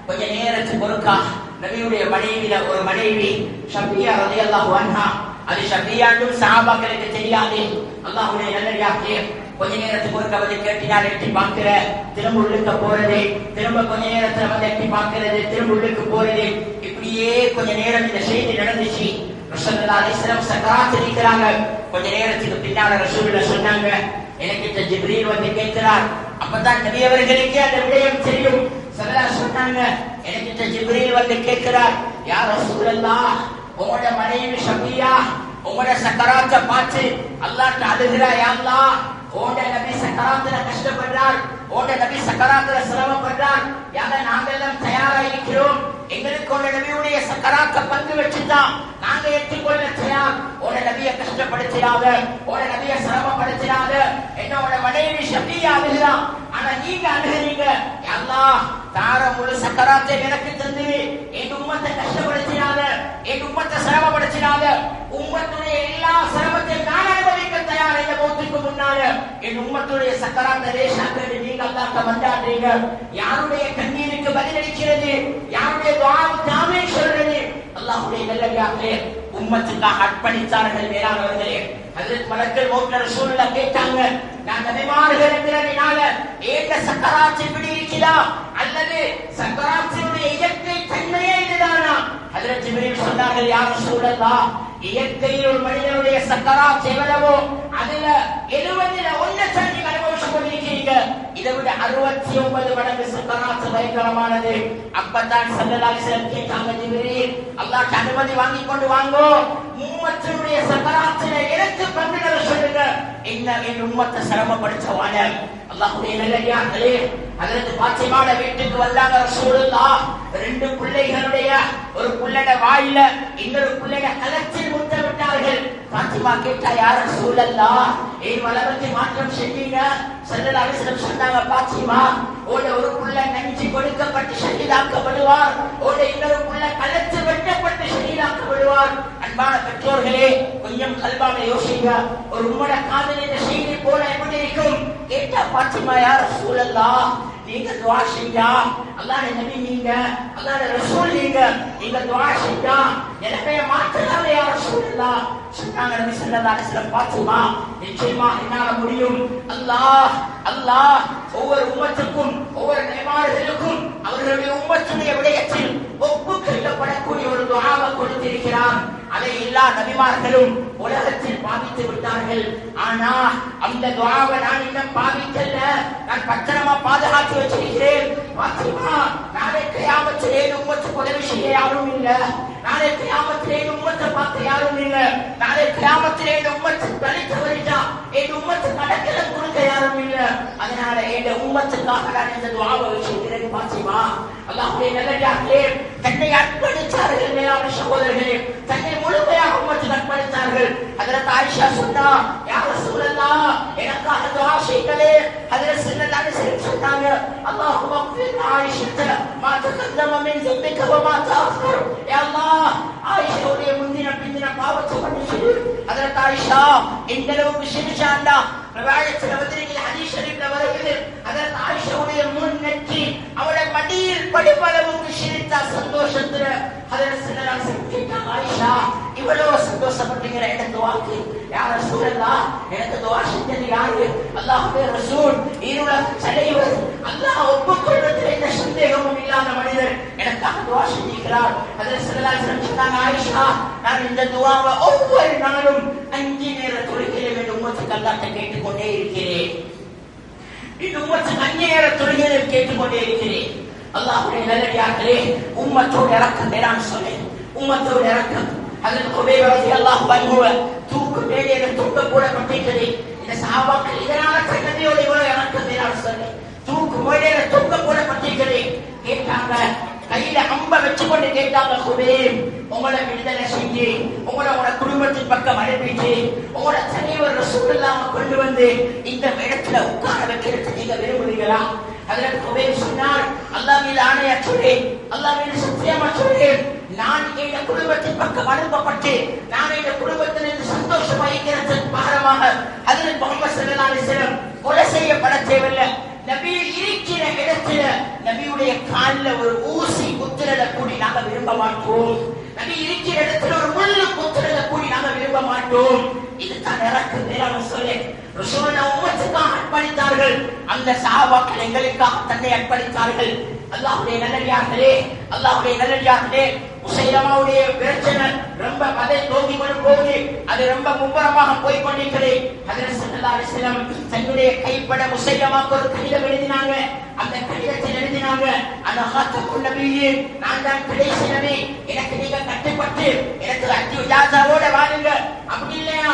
கொஞ்ச நேரத்துக்கு ஒருக்கா நபியுடைய மனைவியில ஒரு மனைவி ஷபியா ரலியல்லாஹு அன்ஹா, அது ஷபியாண்டும் சஹாபாக்களுக்கு தெரியாது. அல்லாஹ்வுடைய நல்லடியார்களே, கொஞ்ச நேரத்துக்கு ஒருக்கா வந்து கேட்டினால் எட்டி பார்க்கிற, திரும்ப உள்ளுக்க போறது, திரும்ப கொஞ்ச நேரத்துல வந்து எட்டி பார்க்கிறது, திரும்ப உள்ளுக்கு போறது, இப்படியே கொஞ்ச நேரம் இந்த செய்தி நடந்துச்சு. ரசூலுல்லாஹி அலைஹி வஸல்லம் சக்கராத்தில் இருக்கிறாங்க. கொஞ்ச நேரத்துக்கு பின்னால ரசூலுல்லாஹ் சொன்னாங்க, எனக்கு இந்த ஜிப்ரீல் வந்து கேட்கிறார். அப்பதான் நபி அவர்களுக்கே அந்த விடயம் தெரியும். ஸல்லல்லாஹு சொன்னாங்க, எனக்கு இந்த ஜிப்ரீல் வந்து கேட்கிறார், யா ரசூலல்லாஹ், உங்களோட மனைவி ஷபியா உங்களோட சக்கராத்தை பார்த்து அல்லாஹ்ட்ட அழுகிறா, யா அல்லாஹ், உங்களோட நபி சக்கராத்துல கஷ்டப்படுறார், உங்களோட நபி சக்கராத்துல சிரமப்படுறார், யார நாங்கெல்லாம் தயாரா இருக்கிறோம், எங்களுக்கு உங்களோட நபியுடைய சக்கராத்தை பங்கு வச்சுதான் நாங்க ஏற்றுக்கொள்ள தயார். உங்களோட நபியை கஷ்டப்படுத்திடாத, உங்களோட நபியை சிரமப்படுத்திடாத, என்னோட மனைவி ஷபியா அழுகிறா, ஆனா நீங்க அழுகிறீங்க, யா அல்லாஹ், தார முழு சக்கராத்தை எனக்கு தந்துரு, என் உம்மத்தை கஷ்டப்படுத்திடாத, என் உம்மத்தை சிரமப்படுத்திடாத, உம்மத்துடைய எல்லா சிரமத்தையும் நான் அனுபவிக்க தயார். இந்த மௌத்துக்கு முன்னால என் உம்மத்துடைய சக்கராத்தை லேசாக்க நீங்க அல்லாஹ்ட்ட வந்தாடுறீங்க. யாருடைய கண்ணீருக்கு பதிலளிக்கிறது, யாருடைய துஆவுக்கு ஆமீன் சொல்றது? அல்லாஹ்வுடைய நல்லடியார்களே, உம்மத்துக்காக அர்ப்பணித்தார்கள் மேலானவர்களே. ஹஜ்ரத் மலக்குல் மௌத் ரசூலுல்லாஹ் கேட்டாங்க, நான் நபிமார்கள் என்கிறதுனால ஏக சக்கராத் இப்படி இருக்கிறா, அல்லது சக்கராத்தினுடைய இயற்கை தன்மையே இதுதானா? ஹஜ்ரத் ஜிப்ரீல் சொன்னார்கள், யா ரசூலல்லாஹ், இயற்கையில் ஒரு மனிதனுடைய சக்கராத் எவ்வளவோ அதுல 70ல 1 நீங்க அனுபவிச்சு கொண்டிருக்கீங்க. இதை விட 69 மடங்கு சக்கராத் பயங்கரமானது. அப்பதான் ஸல்லல்லாஹு அலைஹி வஸல்லம் கேட்டாங்க, ஜிப்ரீல், அல்லாஹ்ட்ட அனுமதி வாங்கி கொண்டு வாங்கோ, உம்மத்துடைய சக்கராத்தில எனக்கு பங்குகளை சொல்லுங்க, என்ன என் உம்மத்தை சிரமப்படுத்தவான. அல்லாஹ்வுடைய நல்லடியார்களே, ஹஜ்ரத் ஃபாத்திமாட வீட்டுக்கு வந்தாங்க ரசூலுல்லாஹ். 2 பிள்ளைகளுடைய, ஒரு பிள்ளைட வாயில இன்னொரு பிள்ளைட கலத்தில் முத்த விட்டார்கள். ஃபாத்திமா கேட்டா, யா ரசூலல்லாஹ், ஏன் வலவத்தை மாற்றம் செஞ்சீங்க? ஸல்லல்லாஹு அலைஹி வஸல்லம் சொன்னாங்க, ஃபாத்திமா, ஒரு பிள்ளை நஞ்சு கொடுக்கப்பட்டு ஷஹீதாக்கப்படுவார், இன்னொரு பிள்ளை கலத்தில் வெட்டப்பட்டு வருவார். அன்பான பெற்றோர்களே, கொஞ்சம் கல்வான யோசிங்க. ஒரு உம்மட காதல் இந்த செய்தி போல எப்படி இருக்கும்? கேட்டா பாத்திமா யா ரசூலல்லாஹ், நீங்க துஆ செஞ்சா அல்லாஹ்வுடைய நபி நீங்க, அல்லாஹ்வுடைய ரசூல் நீங்க துஆ செஞ்சா நிலைமைய மாற்றலாம் யா ரசூலல்லாஹ். சொன்னாங்க நபி ஸல்லல்லாஹு அலைஹி வஸல்லம், பாத்திமா நிச்சயமா என்னால முடியும். அல்லாஹ் ஒவ்வொரு உம்மத்துக்கும் ஒவ்வொரு நபிமார்களுக்கும் அவர்களுடைய உம்மத்துடைய விடயத்தில் ஒப்புக்கொள்ளப்படக்கூடிய ஒரு துஆவை கொடுத்திருக்கிறான். அதை எல்லா நபிமார்களும் உலகத்தில் பாவித்து விட்டார்கள். ஆனா அந்த துஆவை நான் இன்னும் பாவிக்கல, நான் பத்திரமா பாதுகாத்து வச்சிருக்கிறேன். பாத்திமா, நாளை கியாமத்திலே உம்மத்துக்கு உதவி செய்ய யாரும் இல்ல, நாளை கியாமத்திலே உம்மத்தை பார்க்க யாரும் இல்ல, நாளை கியாமத்திலே உம்மத்து தலித்து வருதா என் உம்மத்து கடக்கலம் கொடுக்க யாரும் இல்ல. அதனால என் உம்மத்துக்காக நான் இந்த துஆவை வச்சிருக்கிறேன். பாத்திமா, அல்லாஹ்வுடைய நல்லடியார்களே, தன்னை அர்ப்பணித்தார்கள். மேலான சகோதரர்களே, தன்னை முழுமையாக உம்மத்துக்கு அர்ப்பணித்தார்கள். ஹஜ்ரத் ஆயிஷா சொன்னா, யா ரசூலல்லாஹ், எனக்காக துஆ செய்யுங்களே. ஹஜ்ரத் ஸல்லல்லாஹு அலைஹி வஸல்லம் சொன்னாங்க, அல்லாஹும்ம ஃபிர் ஆயிஷா மா தகத்தம மின் ذنبك وما تأخر. யா அல்லாஹ், ஆயிஷாவுடைய முந்தின பிந்தின பாவத்தை மன்னிச்சிடு. ஹஜ்ரத் ஆயிஷா இந்த அளவுக்கு செஞ்சாண்டா ரிவாயத்துல வந்திருக்கிற ஹதீஸ் ஷரீஃப்ல வருகிறது. ஹஜ்ரத் ஆயிஷாவுடைய முன்னெற்றி அவளுடைய மடியில் படிப்பளவுக்கு சிரித்தா சந்தோஷத்துல. ஹஜ்ரத் ஸல்லல்லாஹு அலைஹி வஸல்லம் கேட்டாங்க, ஆயிஷா இவ்வளவு சந்தோஷப்பட்டீங்க எனக்கு துஆக்கு, யா ரசூலல்லாஹ் எனக்கு துஆ செஞ்சது யாரு? அல்லாஹ்வுடைய ரசூல், ஈருலக தலைவர், அல்லாஹ் ஒப்புக்கொள்வதில் எந்த சந்தேகமும் இல்லாத மனிதர் எனக்காக துஆ செஞ்சிருக்கிறார். ஹஜ்ரத் ஸல்லல்லாஹு அலைஹி வஸல்லம் சொன்னாங்க, ஆயிஷா நான் இந்த துஆவை ஒவ்வொரு நாளும் 5 நேர தொழுகையிலும் என் உம்மத்துக்கு அல்லாஹ்ட்ட கேட்டுக்கொண்டே இருக்கிறேன். இந்த உம்மத்துக்கு 5 நேர தொழுகையிலும் கேட்டுக்கொண்டே இருக்கிறேன். அல்லாஹ்வுடைய நல்லடியார்களே, உம்மத்தோட இரக்கம் வேறான்னு சொன்னேன். உம்மத்தோட இரக்கம். ஹஜ்ரத் குபைர் ரலியல்லாஹு அன்ஹு தூக்கு மேடையில தூக்க போடப்பட்டிருக்கிறது. இந்த சஹாபாக்கள் இதனால தன்னதியோட இவ்வளவு இரக்கம் வேறான்னு சொன்னேன். தூக்கு மேடையில தூக்க போடப்பட்டிருக்கிறது. கேட்டாங்க, கையில அம்ப வச்சுக்கொண்டு கேட்டாங்க, குபைர் உங்களை விடுதலை செஞ்சு உங்களோட குடும்பத்தின் பக்கம் அனுப்பிட்டு உங்களோட தலைவர் ரசூலுல்லாஹ் கொண்டு வந்து இந்த இடத்துல உட்கார வைக்கிறது நீங்க விரும்புறீங்களா? ஹஜ்ரத் குபைர் சொன்னார், அல்லாஹ் மீது ஆணையா சொல்றேன், அல்லாஹ் மீது சத்தியமா சொல்றேன், நான் என் குடும்பத்தின் பக்கம் அனுப்பப்பட்டு நான் என் குடும்பத்திலிருந்து சந்தோஷமா இருக்கிறதுக்கு பாரமாக ஹஜ்ரத் முஹம்மது ஸல்லல்லாஹு அலைஹி வஸல்லம் கொலை செய்யப்பட தேவையில்லை. நபி இருக்கிற இடத்துல நபியுடைய காலில் ஒரு ஊசி குத்துறத கூடி நாங்க விரும்ப மாட்டோம். நபி இருக்கிற இடத்துல ஒரு முள்ளு குத்துறத கூடி நாங்க விரும்ப மாட்டோம். இதுதான் எனக்கு வேறான சொல்ல. ரசூலுல்லாஹ் உம்மத்துக்காக அர்ப்பணித்தார்கள். அந்த சஹாபாக்கள் எங்களுக்காக தன்னை அர்ப்பணித்தார்கள். அல்லாஹ்வுடைய நல்லடியார்களே, அல்லாஹ்வுடைய நல்லடியார்களே, உசைலமாவுடைய பிரச்சனை ரொம்ப மதை தோங்கி கொண்டு போகுது. அது ரொம்ப மும்பரமாக போய் கொண்டிருக்கிறது. ஹஜ்ரத் ஸல்லல்லாஹு அலைஹி வஸல்லம் தன்னுடைய கைப்பட உசைலமாவுக்கு ஒரு கடிதம் எழுதினாங்க. அந்த கடிதத்தில் எழுதினாங்க, அன ஹாத்தமுன் நபிய்யீன், நான் தான் கடைசி நபி, எனக்கு நீங்க கட்டுப்பட்டு எனக்கு அத்தி இஜாசாவோட வாழுங்க. அப்படி இல்லையா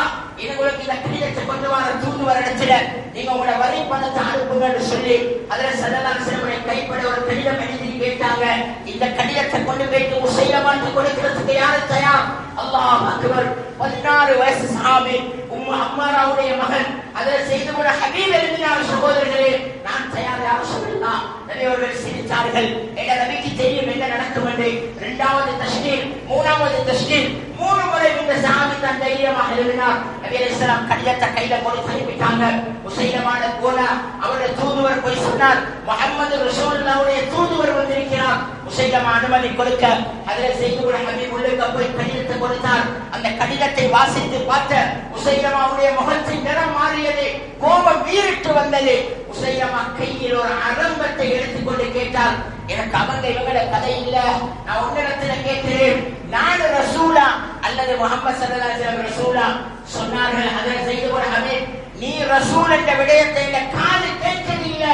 உங்களுக்கு இந்த கடிதத்தை கொண்டு வர தூதுவர் இடத்துல நீங்க உங்களோட வரி பணத்தை அனுப்புங்கன்னு சொல்லி ஹஜ்ரத் ஸல்லல்லாஹு அலைஹி வஸல்லம் கைப்பட ஒரு கடிதம் எழுதி கேட்டாங்க. இந்த கடிதத்தை கொண்டு போயிட்டு உசைலமாவுக்கு கொடுக்கிறதுக்கு யாரு தயார்? அல்லாஹ் அக்பர். 16 வயசு சஹாபி உம்மு அம்மாராவுடைய மகன் ஹஜ்ரத் ஸைத் இப்னு ஹபீப் எழுதினார், சகோதரர்களே நான் தயார் யா ரசூலுல்லாஹ். நபி அவர்கள் சிரித்தார்கள். எங்க நபிக்கு தெரியும் என்ன நடக்கும் என்று. 2வது தஷ்கீல், 3வது தஷ்கீல், 3 முறை இந்த சஹாபி தான் தைரியமாக எழுதினார். நபி அலைஹிஸ்ஸலாம் கடிதத்தை கையில கொடுத்து அனுப்பிட்டாங்க. உசைலமான போனா அவருடைய தூதுவர் போய் சொன்னார், முஹம்மது ரசூலுல்லாஹ்வுடைய தூதுவர் வந்திருக்கிறார். உசைலமா அனுமதி கொடுக்க ஹஜ்ரத் ஸைத் இப்னு ஹபீப் உள்ளுக்கு போய் கடிதத்தை கொடுத்தார். அந்த கடிதத்தை வாசித்து பார்த்த உசைலமாவுடைய முகத்தின் நிறம் மாறியது, கோபம் வீறிட்டு வந்தது. உசைலமா கையில் ஒரு அரம்பத்தை எடுத்துக்கொண்டு கேட்டார், எனக்கு அவங்க இவங்கள கதை இல்ல, நான் உன்னிடத்துல கேட்கிறேன், நான் ரசூலா அல்லது முஹம்மது ஸல்லல்லாஹு அலைஹி வஸல்லம் ரசூலா? சொன்னார்கள் ஹஜ்ரத் ஸைத் இப்னு ஹபீப், நீ ரசூல் என்ற விடயத்தை இந்த காது கேட்கவில்ல,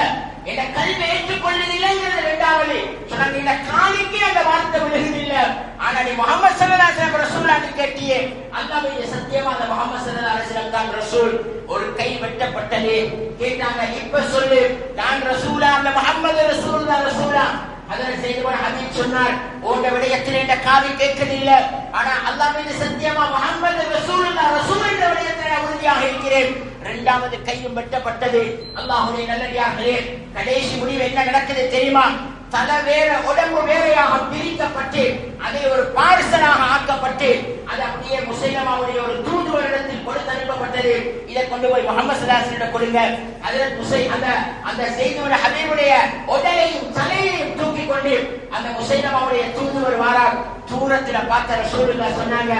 என்ற கல்வி ஏற்றுக்கொள்ளதில்லைங்கிறது 2வது. சொன்னாங்க, இந்த காதுக்கு அந்த வார்த்தை விழுகுதில்லை, ஆனா நீ முஹம்மது ஸல்லல்லாஹு அலைஹி வஸல்லம் ரசூலான்னு கேட்டியே, அல்லாஹ்வுடைய சத்தியமா அந்த முஹம்மது ஸல்லல்லாஹு அலைஹி வஸல்லம் தான் ரசூல். ஒரு கை வெட்டப்பட்டது. கேட்டாங்க, இப்ப சொல்லு, நான் ரசூலா அந்த முஹம்மது ரசூலா? ஹஜ்ரத் ஸைத் இப்னு ஹபீப் சொன்னார், உங்க விடயத்தில் இந்த காது கேட்கவில்லை, ஆனா அல்லாஹ் மீது சத்தியமா முஹம்மது ரசூலுல்லாஹ் ரசூல் என்ற விடயத்தில் நான் உறுதியாக இருக்கிறேன். 2வது கையும் வெட்டப்பட்டது. அல்லாஹ்வுடைய நல்லடியார்களே, கடைசி முடிவு என்ன நடக்குது தெரியுமா? தலை வேற உடம்பு வேறையாக பிரிக்கப்பட்டு அதை ஒரு பார்சலாக ஆக்கப்பட்டு அது அப்படியே முசைலமாவுடைய ஒரு தூதுவரிடத்தில் கொடுத்து அனுப்பப்பட்டது. இதை கொண்டு போய் முகமது ஸல்லல்லாஹு அலைஹி வஸல்லம் கொடுங்க. அந்த செய்தியோட ஹபீபுடைய உடலையும் தலையையும் தூக்கி கொண்டு அந்த முசைலமாவுடைய தூதுவர் வாரார். தூரத்துல பார்த்த ரசூலுல்லாஹ் சொன்னாங்க,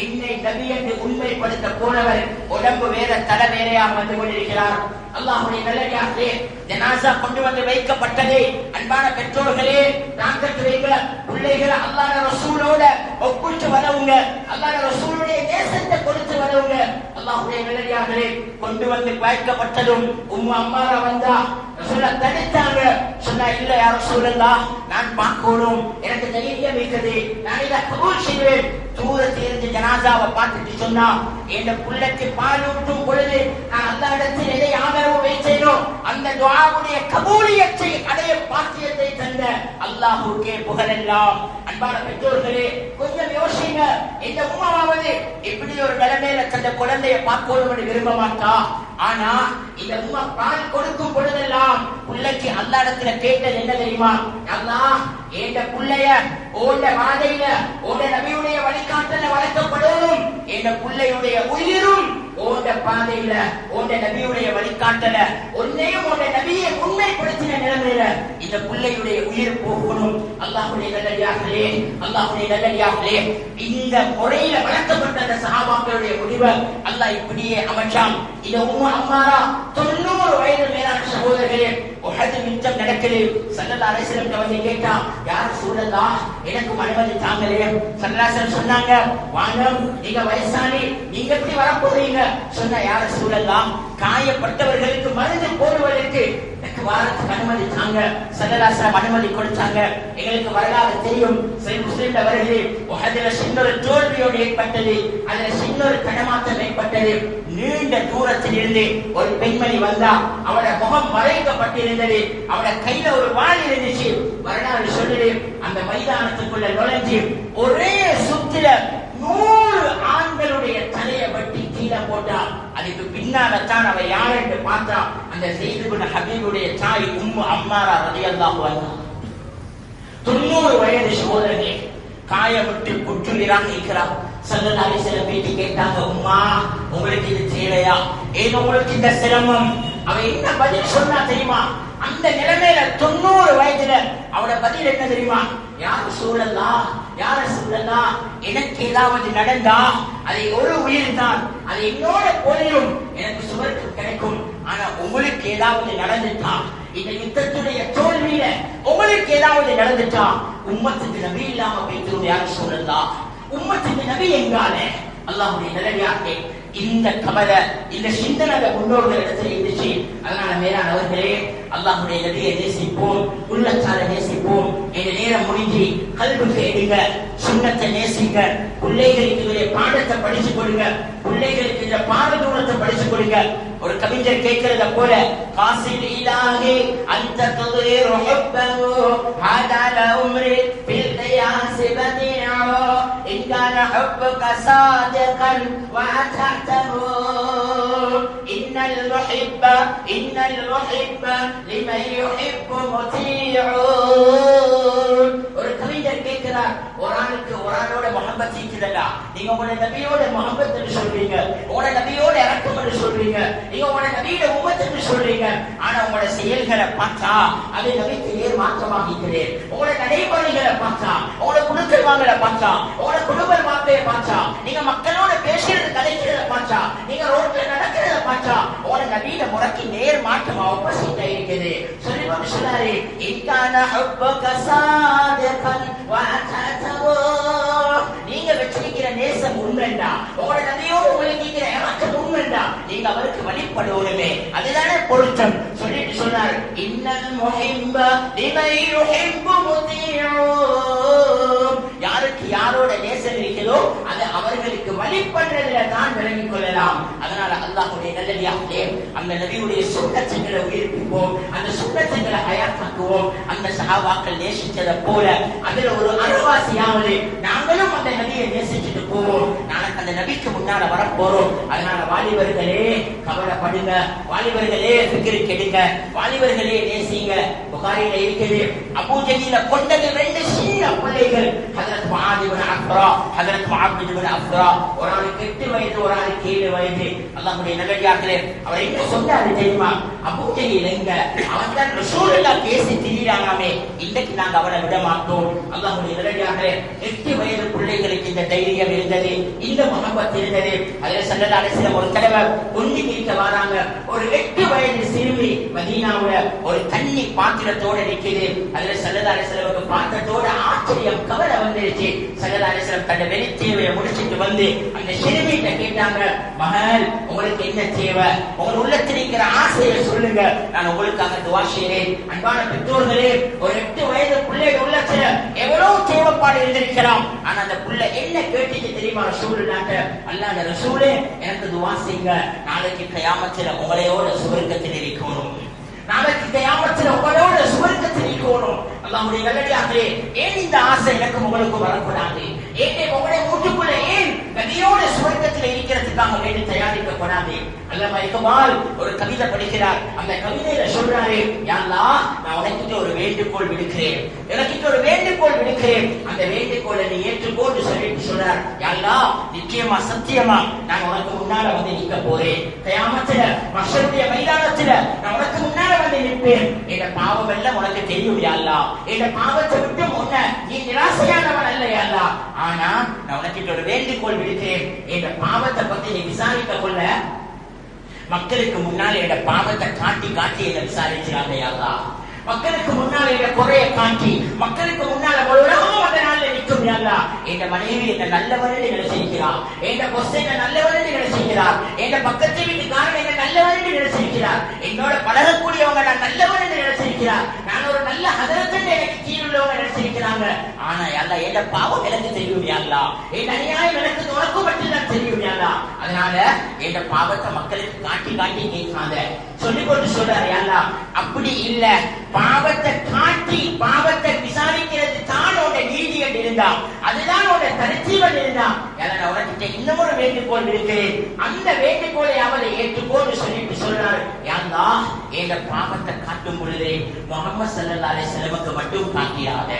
என்னை நபி என்று உண்மைப்படுத்த போனவர் உடம்பு வேற தலை வேறையாக வந்து கொண்டிருக்கிறார். அல்லாஹ்வுடைய நல்லடியார்களே, ஜனாஸா கொண்டு வந்து வைக்கப்பட்டது. அன்பான பெற்றோர்களே, நாங்கள் வைக்க பிள்ளைகளை அல்லாஹ் ரசூலோட ஒப்பிட்டு வரவுங்க, அல்லாஹ் ரசூலுடைய தேசத்தை கொடுத்து வரவுங்க. அல்லாஹ்வுடைய நல்லடியார்களே, கொண்டு வந்து வைக்கப்பட்டதும் உம்மு அம்மாரா வந்தா ரசூலை தடுத்தாங்க. சொன்னா, இல்ல யா ரசூலல்லாஹ், நான் பார்க்கணும், எனக்கு தைரியம் இருக்குது, நான் இதை கபூல் செய்வேன். தூரத்தில் இருந்து ஜனாசாவை பார்த்துட்டு சொன்னா, என் பிள்ளைக்கு பால் ஊட்டும் பொழுது நான் அல்லாஹ் இடத்தில் எதை ஆதரவு வைத்தேனோ அந்த துஆவுடைய கபூலியத்தை அடைய பாக்கியத்தை தந்த அல்லாஹ்வுக்கே புகழெல்லாம். அன்பான பெற்றோர்களே, கொஞ்சம் யோசிங்க. இந்த உம்மாவாவது இப்படி ஒரு நிலைமையில தந்த குழந்தைய பார்க்கணும் என்று விரும்ப மாட்டா. ஆனா இந்த உம்மா பால் கொடுக்கும் பொழுதெல்லாம் பிள்ளைக்கு அல்லாஹ் இடத்துல கேட்டது என்ன தெரியுமா? அல்லாஹ், என் பிள்ளைய ஓட வாதையில ஓட நபியுடைய வழிகாட்டல வளர்க்கப்படணும், என் பிள்ளையுடைய உயிரும் ஓட பாதையில ஓட நபியுடைய வழிகாட்டல ஒன்னையும் ஓட நபியை உண்மைப்படுத்தின நிலைமையில இந்த பிள்ளையுடைய உயிர் போகணும். அல்லாஹ்வுடைய நல்லடியார்களே, அல்லாஹ்வுடைய நல்லடியார்களே, இந்த முறையில வளர்க்கப்பட்ட அந்த சஹாபாக்களுடைய முடிவை அல்லாஹ் இப்படியே அமைச்சான். இந்த உம்மு அம்மாரா 90 வயது மேலான சகோதரர்களே, உஹது யுத்தம் நடக்குது. ஸல்லல்லாஹு அலைஹி வஸல்லம் வந்து கேட்டா, யா ரசூலல்லாஹ், எனக்கு அனுமதி தாங்களே. ஸல்லல்லாஹு அலைஹி வஸல்லம் சொன்னாங்க, வாங்க, நீங்க வயசானி, நீங்க எப்படி வர போறீங்க? சொன்னா, யா ரசூலல்லாஹ், காயப்பட்டவர்களுக்கு மருந்து போடுவதற்கு எனக்கு வாரத்துக்கு அனுமதி தாங்க. ஸல்லல்லாஹு அலைஹி வஸல்லம் அனுமதி கொடுத்தாங்க. எங்களுக்கு வரலாறு தெரியும். சஹீஹ் முஸ்லிம்ல வருது, உஹதுல சின்னொரு தோல்வியோடு ஏற்பட்டது, அதுல சின்னொரு தடமாற்றம் ஏற்பட்டது. நீண்ட தூரத்தில் இருந்து ஒரு பெண்மணி வந்தா, அவட முகம் மறைக்கப்பட்டிருந்தது, அவட கையில ஒரு வாள் இருந்துச்சு. வரலாறு சொல்லுது, அந்த மைதானத்துக்குள்ள நுழைஞ்சு ஒரே சுத்தில 100 ஆண்களுடைய தலையை வெட்டி கீழே போட்டா. அதுக்கு பின்னால்தான் அவ யார் என்று பார்த்தா, அந்த ஸைத் ஹபீபுடைய தாய் உம்மு அம்மாரா ரலியல்லாஹு அன்ஹா. 90 வயது சகோதரர்களே, காயப்பட்டு குற்றுயிராக இருக்கிறார். ஸல்லல்லாஹு அலைஹி வஸல்லம் பேட்டி கேட்டாங்க, உம்மா, உங்களுக்கு இது தேவையா? ஏன் உங்களுக்கு இந்த சிரமம்? அவ என்ன பதில் சொன்னா தெரியுமா? அந்த நிலைமையில 90 வயதுல அவட பதில் என்ன தெரியுமா? யா ரசூலல்லாஹ், யா ரசூலல்லாஹ், எனக்கு ஏதாவது நடந்தா அதை ஒரு உயிர் தான், அது என்னோட போயிடும், எனக்கு சுவர்க்கம் கிடைக்கும். ஆனா உங்களுக்கு ஏதாவது நடந்துட்டா, இந்த யுத்தத்துடைய தோல்வியில உங்களுக்கு ஏதாவது நடந்துட்டா, உம்மத்துக்கு நபி இல்லாம போய்த்திரும். யா ரசூலல்லாஹ், உம்மத்துக்கு நபி எங்காலே? அல்லாஹ்வுடைய நல்லடியார்களே, இந்த கவலை, இந்த சிந்தனை முன்னோர்கள் இடத்துல இருந்துச்சு. அதனால மேலானவர்களே, அல்லாஹ்வுடைய நபியை நேசிப்போம், உள்ளத்தால நேசிப்போம். இந்த நேரம் முடிஞ்சு கல்புக்கு எடுங்க, சுன்னத்தை நேசிங்க, பிள்ளைகளுக்கு இதோடைய பாடத்தை படிச்சு கொடுங்க, பிள்ளைகளுக்கு இந்த பாடதூரத்தை படிச்சு கொடுங்க. ஒரு கவிஞர் கேட்கிறத போல, காசில் இலாஹி அந்த ததுரீரு ஹுப்பஹு ஹாதல உம்ரி ஃபில் கியாஸ் பதீஉ இன் கான ஹுப்புக சாதிகன் வ அத்தஹு இன்னல் முஹிப்ப லிமன் யுஹிப்பு முதீஉ. ஒரு கவிஞர் கேட்கிறார், ஒரு ஆளுக்கு ஒரு ஆளோட முஹப்பத் இருக்குதா? நீங்க உங்க நபியோட முஹப்பத் என்று சொல்றீங்க, உங்க நபியோட இரக்கம் என்று சொல்றீங்க, நீங்க உங்க நபியோட உம்மத் என்று சொல்றீங்க. ஆனா உங்களோட செயல்களை பார்த்தா அது நபிக்கு நேர் மாற்றமாக இருக்கிறது. உங்களோட நடைமுறைகளை பார்த்தா, உங்களோட குடுக்கல் வாங்கலை பார்த்தா, உங்களோட குடும்ப வாழ்க்கையை பார்த்தா, நீங்க மக்களோட பேசுறது கலைக்கிறத பார்த்தா, நீங்க ரோட்ல நடக்கிறத பார்த்தா, உங்களோட நபியோட முறைக்கு நேர் மாற்றமா ஆப்போசிட்டா இருக்குது. சொல்லிட்டு சொன்னாரு, இன்கான ஹுப்புக சாதிகன் வ அத்தஹு, நீங்க வச்சிருக்கிற நேசம் உண்மைண்டா, உங்களோட நபியோடு உங்களுக்கு இருக்கிற இரக்கம் உண்மைண்டா, நீங்க அவருக்கு வழிபடுவதுமே, அதுதானே பொருத்தம். சொல்லிட்டு சொன்னார், இன்னல் முஹிப்ப லிமன் யுஹிப்பு முதீஉ, யாருக்கு யாரோட நேசம் இருக்கிறதோ அது அவர்களுக்கு வழிபடுறதுல தான் விளங்கிக் கொள்ளலாம். அதனால அல்லாஹ்வுடைய நல்லடியார்களே, அந்த நபியுடைய சுன்னத்துகளை உயிர்ப்பிப்போம், அந்த சுன்னத்துகளை ஹயாத்தாக்குவோம். அந்த சஹாபாக்கள் நேசித்ததை போல அதுல ஒரு அருவாசியாவது நாங்களும் அந்த நபியை நேசிச்சுட்டு போவோம். நாளைக்கு அந்த நபிக்கு முன்னால வரப்போறோம். அதனால வாலிபர்களே கவலைப்படுங்க, வாலிபர்களே ஃபிக்ர் கெடுங்க, வாலிபர்களே நேசிங்க. புகாரில இருக்குது, அபூ ஜஹீல கொண்டது 2 சின்ன பிள்ளைகள். ஹஜ்ரத் முஆத் இப்னு அஃப்ரா, ஹஜ்ரத் முஆத் இப்னு அஃப்ரா. ஒரு ஆளுக்கு 8 வயது, ஒரு ஆளுக்கு 7 வயது. அல்லாஹ்வுடைய நல்லடியார்களே, அவர் என்ன சொன்னாரு தெரியுமா? அபூ ஜஹீல் எங்க, அவன் தான் ரசூலுல்லாஹ் பேசி திரிறானாமே, இன்னைக்கு நாங்க அவரை விட மாட்டோம். அல்லாஹ்வுடைய நல்லடியார்களே, 8 வயது பிள்ளைகளுக்கு இந்த தைரியம் இருந்தது, இந்த முஹப்பத் இருந்தது. அதில் ஸல்லல்லாஹு அலைஹி வஸல்லம் ஒரு தடவை ஒண்டி நிற்க வராங்க. ஒரு 8 வயது சிறுமி மதீனாவுல ஒரு தண்ணி பாத்திரத்தோட நிக்குது. அதுல ஸல்லல்லாஹு அலைஹி வஸல்லம் பாத்திரத்தோட ஆச்சரியம் கவலை வந்துருச்சு. ஸல்லல்லாஹு அலைஹி வஸல்லம் தன்னுடைய வெளி தேவையை முடிச்சிட்டு வந்து அந்த சிறுமிகிட்ட கேட்டாங்க, மகள் உங்களுக்கு என்ன தேவை, உங்க உள்ளத்தில் இருக்கிற ஆசையை சொல்லுங்க, நான் உங்களுக்காக துஆ செய்றேன். அன்பான பெற்றோர்களே, ஒரு 8 வயது பிள்ளைய உள்ளத்துல எவ்வளவு தேவைப்பாடு இருந்திருக்கலாம். ஆனா அந்த புள்ள என்ன கேட்டுச்சு தெரியுமா? ரசூலுல்லாஹ்ட்ட, அல்லாஹ்வுடைய ரசூலே எனக்கு துஆ செய்யுங்க, நாளைக்கு கியாமத்துல உங்களையோட சுவர்க்கத்தில் இருக்கணும், நாளைக்கு கியாமத்துல உங்களோட சுவர்க்கத்தில் இருக்கணும். அல்லாஹ்வுடைய நல்லடியார்களே, ஏன் இந்த ஆசை எனக்கு உங்களுக்கு வரக்கூடாது? ஏன் உங்களுடைய மூச்சுக்குள்ள ஏன் நபியோட சுவர்க்கத்தில் இருக்கிறதுக்காக வேண்டி தயாரிக்கப்படாது? அல்லாஹ் இக்பால் ஒரு கவிதை படிக்கிறார். அந்த கவிதையில சொல்றாரு, யா அல்லாஹ், நான் உனக்கிட்ட ஒரு வேண்டுகோள் விடுக்கிறேன், எனக்கிட்ட ஒரு வேண்டுகோள் விடுக்கிறேன், அந்த வேண்டுகோளை நீ ஏற்றுக்கொண்டு சொல்லிட்டு சொல்றார், யா அல்லாஹ், நிச்சயமா சத்தியமா நான் உனக்கு முன்னால வந்து நிற்க போறேன். கியாமத்துல மஹ்ஷருடைய மைதானத்துல நான் உனக்கு முன்னால வந்து நிற்பேன். என் பாவம் எல்லாம் உனக்கு தெரியும் யா அல்லாஹ், என் பாவத்தை விட்டு முன்ன நீ நிராசையானவன் அல்ல யா அல்லாஹ். ஆனா நான் உனக்கிட்ட ஒரு வேண்டுகோள் விடுக்கிறேன், என் பாவத்தை பத்தி நீ விசாரிக்க கொள்ள மக்களுக்கு முன்னால என் பாவத்தை காட்டி காட்டி என்ன விசாரிக்கிறாங்க யா அல்லாஹ். மக்களுக்கு முன்னால என் குறைய காட்டி மக்களுக்கு முன்னால உலகம் அந்த நாள்ல நிற்கும் யா அல்லாஹ். என் மனைவி என்ன நல்லவன்னு நினைச்சிருக்கிறார், என் பொஸ் என்ன நல்லவன்னு நினைச்சிருக்கிறார், என் பக்கத்து வீட்டுக்காரன் என்ன நல்லவன்னு நினைச்சிருக்கிறார், என்னோட பழகக்கூடியவங்க நான் நல்லவன்னு நினைச்சிருக்கிறார், நான் ஒரு நல்ல ஹதரத்துன்னு எனக்கு கீழ் உள்ளவங்க நினைச்சிருக்கிறாங்க. ஆனா யா அல்லாஹ், என் பாவம் எனக்கு தெரியும் யா அல்லாஹ், என் அநியாயம் எனக்கு உனக்கு மட்டும் தான் தெரியும் யா அல்லாஹ். அதனால என் பாவத்தை மக்களுக்கு காட்டி காட்டி கேட்காத சொல்லி கொண்டு சொல்றாரு யா அல்லாஹ். அப்படி இல்ல, பாவத்தை காட்டி பாவத்தை விசாரிக்கிறது தான் உன்னுடைய நீதி என்று இருந்தா, அதுதான் உன்னுடைய தரிசீவன் இருந்தா, நான் உனக்கிட்ட இன்னும் ஒரு வேண்டுகோள் இருக்கிறேன், அந்த வேண்டுகோளை அவரை ஏற்றுக்கோன்னு சொல்லிட்டு சொல்றாரு, யா அல்லாஹ், என் பாவத்தை காட்டும் பொழுது முஹம்மது ஸல்லல்லாஹு அலைஹி வஸல்லம் மட்டும் காட்டிடாத,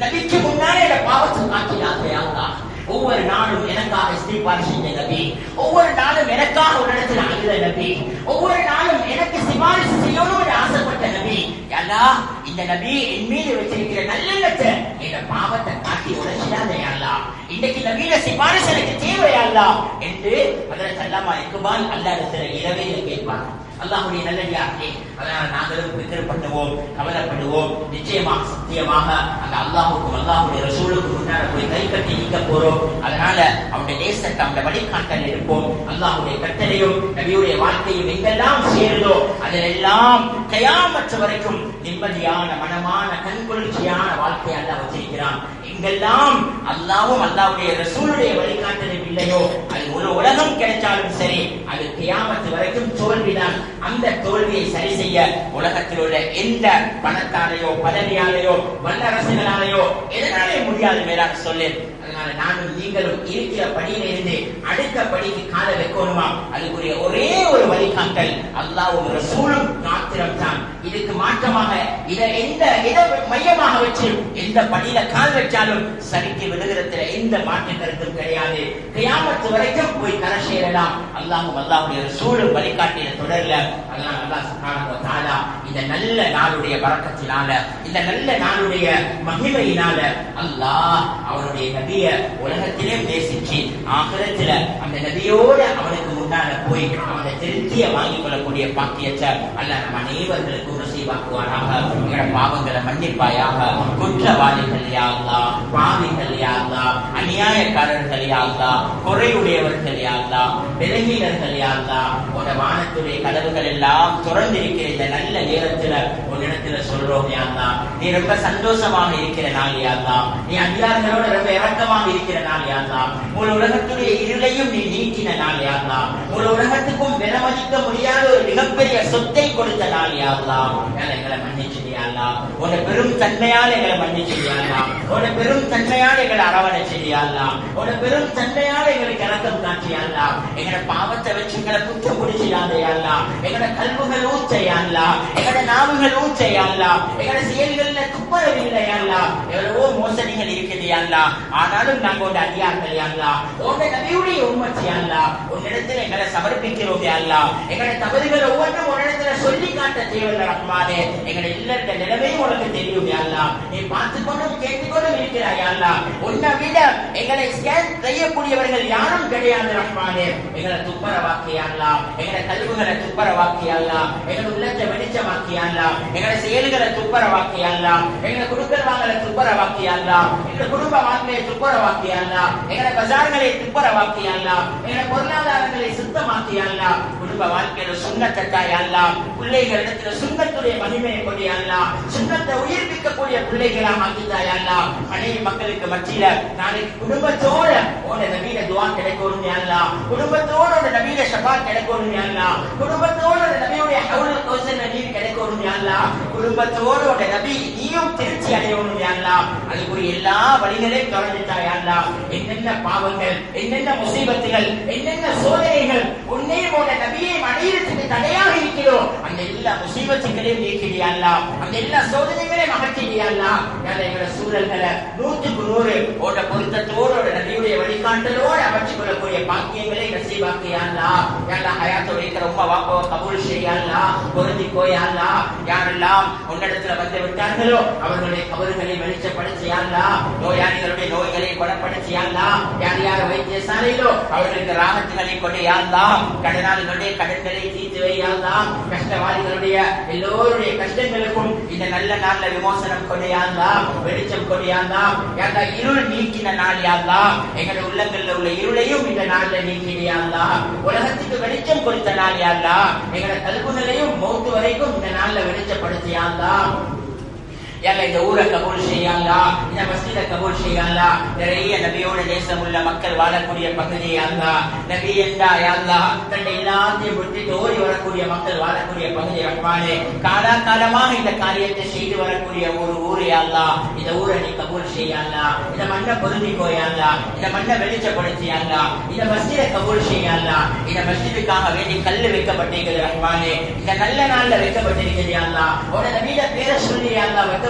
நபிக்கு முன்னாலே என் பாவத்தை காட்டிடாத யா அல்லாஹ். ஒவ்வொரு நாளும் எனக்காக இஸ்திக்பார் செஞ்ச நபி, ஒவ்வொரு நாளும் எனக்காக ஒரு இடத்துல அழுத நபி, ஒவ்வொரு நாளும் எனக்கு சிபாரிசு செய்யணும்னு ஆசைப்பட்ட நபி, யா அல்லாஹ், இந்த நபி என் மீது வச்சிருக்கிற நல்லெண்ணத்தை என் பாவத்தை காட்டி உடைச்சிடாத யா அல்லாஹ். இன்னைக்கு நபியில சிபாரிசு எனக்கு தேவை யா அல்லாஹ் என்று ஹஜ்ரத் அல்லாமா இக்பால் அல்லாஹ் இடத்துல இரவையில கேட்பாங்க. அல்லாஹ்வுடைய நல்லடியார்களே, அதனால நாங்களும் ஃபிக்ர் பண்ணுவோம், கவலைப்படுவோம். நிச்சயமாக சத்தியமாக அந்த அல்லாஹ்வுக்கும் அல்லாஹ்வுடைய ரசூலுக்கும் முன்னால போய் கை கட்டி நிற்க போறோம். அதனால அவருடைய தேசத்தை அந்த வழிகாட்டல் இருப்போம். அல்லாஹ்வுடைய கட்டளையும் நபியுடைய வாழ்க்கையும் எங்கெல்லாம் சேருதோ அதிலெல்லாம் கியாமத் வரைக்கும் நிம்மதியான மனமான கண்குளிர்ச்சியான வாழ்க்கை அல்லாஹ் வச்சிருக்கிறான். எங்கெல்லாம் அல்லாஹ்வும் அல்லாஹ்வுடைய ரசூலுடைய வழிகாட்டலும் இல்லையோ அது ஒரு உலகம் கிடைச்சாலும் சரி, அது கியாமத் வரைக்கும் தோல்விதான். அந்த தோல்வியை சரி செய்ய உலகத்தில் உள்ள எந்த பணத்தாலேயோ பதவியாலேயோ வல்லரசுகளாலேயோ எதனாலே முடியாது மேலான சொல்லு. அதனால நானும் நீங்களும் இருக்கிற படியில இருந்து அடுத்த படிக்கு கால வைக்கணுமா, அதுக்குரிய ஒரே ஒரு வழிகாட்டல் அல்லாஹ்வும் ரசூலும் மாத்திரம் தான். இதுக்கு மாற்றமாக இதை மையமாக வச்சு எந்த படியில கால் வச்சாலும் சரிக்கு விழுகிறதுல எந்த மாற்று கருத்தும் கிடையாது. கியாமத் வரைக்கும் போய் கரை சேரலாம். அல்லாஹ்வும் அல்லாஹ்வுடைய ரசூலும் வழிகாட்டின தொடரல. அதனால அல்லாஹ் சுப்ஹானஹு வ தஆலா இந்த நல்ல நாளுடைய பரக்கத்தினால, இந்த நல்ல நாளுடைய மகிமையினால அல்லாஹ் அவருடைய நபிய உலகத்திலே நேசிச்சு ஆகிரத்துல அந்த நபியோட அவனுக்கு முன்னால போய் அவனை திருப்தியை வாங்கிக் கொள்ளக்கூடிய பாக்கியத்தை அல்லாஹ் நம்ம அனைவர்களுக்கும் நசீபாக்குவானாக. எங்களோட பாவங்களை மன்னிப்பாயாக. குற்றவாளிகள் யா அல்லாஹ், பாவிகள் யா அல்லாஹ், அநியாயக்காரர்கள் யா அல்லாஹ், குறையுடையவர்கள் யா அல்லாஹ், விலகினர்கள் யா அல்லாஹ், உன்னுடைய வானத்துடைய கதவுகள் எல்லாம் திறந்திருக்கிற இந்த நல்ல நேரத்துல உன்னிடத்துல சொல்றோம் யா அல்லாஹ், நீ ரொம்ப சந்தோஷமாக இருக்கிற நாள் யா அல்லாஹ், நீ அடியார்களோட ரொம்ப இறக்கமாக இருக்கிற நாள் யா அல்லாஹ், முழு உலகத்துடைய இருளையும் நீ நீக்கின நாள் யா அல்லாஹ், முழு உலகத்துக்கும் விலமதிக்க முடியாத ஒரு மிகப்பெரிய சொத்தை கொடுத்த நாள் யா அல்லாஹ். எங்களை மன்னிச்சிடு யா அல்லாஹ். உன்னுடைய பெரும் தன்மையால் எங்களை மன்னிச்சிடு யா அல்லாஹ். உன்னுடைய பெரும் தன்மையால் எங்களை அரவணைச்சிடு யா அல்லாஹ். உன்னுடைய பெரும் தன்மையால் எங்களுக்கு இரக்கம் காட்டி யா அல்லாஹ். எங்களை பாவத்தை வச்சு எங்களை குற்றம் முடிச்சிடாதே யா அல்லாஹ். எங்களை கல்புகள் ஊற்ற யா அல்லாஹ். எங்களை நாவுகள் ஊற்ற யா அல்லாஹ். எங்களை செயல்கள்ல துப்புரவு இல்லை யா அல்லாஹ். எவ்வளவோ மோசடிகள் இருக்குது யா அல்லாஹ். ஆனாலும் நாங்க உன்னுடைய அடியார்கள் யா அல்லாஹ். உன்னுடைய நபியுடைய உம்மத் யா அல்லாஹ். உன்னிடத்தில் எங்களை சமர்ப்பிக்கிறோம் யா அல்லாஹ். எங்களை தவறுகள் ஒவ்வொன்றும் உன்னிடத்துல சொல்லி காட்ட தேவையில்லை ரஹ்மானே. எங்களை இல்ல நிலைமையும் உனக்கு தெரியும் யா அல்லாஹ். நீ பார்த்துக்கொண்டும் கேட்டுக்கொண்டும் இருக்கிறாய் யா அல்லாஹ். உன்னை விட எங்களை ஸ்கேன் செய்யக்கூடியவர்கள் யாரும் கிடையாது ரஹ்மானே. எங்களை துப்பரவாக்கி யா அல்லாஹ். எங்களை கல்விகளை துப்பரவாக்கி யா அல்லாஹ். எங்களை உள்ளத்தை வெளிச்சமாக்கி யா அல்லாஹ். எங்களை செயல்களை துப்பரவாக்கி யா அல்லாஹ். எங்களை குடுக்கல் வாங்கலை துப்பரவாக்கி யா அல்லாஹ். எங்களை குடும்ப வாழ்க்கையை துப்பரவாக்கி யா அல்லாஹ். எங்களை பஜார்களை துப்பரவாக்கி யா அல்லாஹ். எங்களை பொருளாதாரங்களை சுத்தமாக்கி யா அல்லாஹ். குடும்ப வாழ்க்கையில சுண்ணத்தா யா அல்லாஹ். பிள்ளைகளிடத்துல சுண்ணத்துடைய மகிமையை கொண்டு யா அல்லாஹ். சுண்ணத்தை உயிர்ப்பிக்கக்கூடிய பிள்ளைகளாக ஆக்கிதா யா அல்லாஹ். மனைவி மக்களுக்கு மத்தியில நாளைக்கு குடும்பத்தோட உன்னுடைய நபியில துஆ கிடைக்கணும் யா அல்லாஹ். குடும்பத்தோட உன்னுடைய நபியில ஷஃபாத் கிடைக்கணும் யா அல்லாஹ். குடும்பத்தோட உன்னுடைய நபியுடைய ஹவுலுல் கௌசர் நீர் கிடைக்கணும் யா அல்லாஹ். குடும்பத்தோட உன்னுடைய நபி நீயும் திருச்சி அடையணும் யா அல்லாஹ். அதுக்குரிய எல்லா வழிகளையும் திறந்துட்டா யா அல்லாஹ். என்னென்ன பாவங்கள், என்னென்ன முசீபத்துகள், என்னென்ன சோதனைகள் உன்னையும் உன்னுடைய நபியையும் அடையிறதுக்கு தடையாக இருக்கிறோம், அந்த எல்லா முசீபத்துகளையும் நீக்கிறியா அல்லாஹ். அந்த எல்லா சோதனைகளையும் அகற்றியா அல்லாஹ். எங்களோட சூழல்களை 100க்கு 100 உன்னுடைய பொருத்தத்தோடு உன்னுடைய நபியுடைய வழிகாட்டலோடு அமைச்சுக் கொள்ளக்கூடிய பாக்கியங்களை நசீபாக்கியா அல்லாஹ். யாரெல்லாம் ஹயாத்தோடு இருக்கிற உம்மா வாப்பாவை கபூல் செய்யா அல்லாஹ். பொருந்திக்கோயா அல்லாஹ். யாரெல்லாம் உன்னிடத்துல வந்து விட்டார்களோ அவர்களுடைய கபறுகளை வெளிச்சப்படுத்தியா அல்லாஹ். நோயாளிகளுடைய நோய்களை குணப்படுத்தியா அல்லாஹ். யார் யார் வைத்தியசாலையிலோ அவர்களுக்கு ராகத்துகளை கொண்டு யா அல்லாஹ். கடனாளிகளுடைய கடன்களை தீர்த்து வை யா அல்லாஹ். கஷ்டவாளிகளுடைய எல்லோருடைய கஷ்டங்களுக்கும் இந்த நல்ல நாள்ல விமோசனம் கொண்டு யா அல்லாஹ். வெளிச்சம் கொண்டு யா அல்லாஹ். யா அல்லாஹ் இருள் நீக்கின நாள் யா அல்லாஹ். எங்களுடைய உள்ளங்கள்ல உள்ள இருளையும் இந்த நாள்ல நீக்கிடு யா அல்லாஹ். உலகத்துக்கு வெளிச்சம் கொடுத்த நாள் யா அல்லாஹ். எங்களுடைய கல்புகளையும் மௌத்து வரைக்கும் இந்த நாள்ல வெளிச்சப்படுத்தி யா அல்லாஹ். யாரா இந்த ஊரை கபூல் செய்யா அல்லாஹ். இந்த மஸ்ஜிதை கபூல் செய்யா அல்லாஹ். நிறைய நபியோட நேசம் உள்ள மக்கள் வாழக்கூடிய பகுதி யா அல்லாஹ். நபி என்றா யா அல்லாஹ் தன்னை எல்லாத்தையும் விட்டுட்டு ஓடி வரக்கூடிய மக்கள் வாழக்கூடிய பகுதி ரஹ்மானே. காலமாக இந்த காரியத்தை செய்து வரக்கூடிய ஒரு ஊர் யா அல்லாஹ். இந்த ஊரை நீ கபூல் செய்யா அல்லாஹ். இந்த மண்ணை பொருந்திக்கோ யா அல்லாஹ். இந்த மண்ணை வெளிச்சப்படுத்தி யா அல்லாஹ். இந்த மஸ்ஜிதை கபூல் செய்யா அல்லாஹ். இந்த மஸ்ஜிதுக்காக வேண்டி கல்லு வைக்கப்பட்டிருக்கிறது ரஹ்மானே. இந்த நல்ல நாள்ல வைக்கப்பட்டிருக்கிறது யா அல்லாஹ். உன்னுடைய நபியில பேரை சொல்லி யா அல்லாஹ் வைக்கப்பட்டிருக்கிறது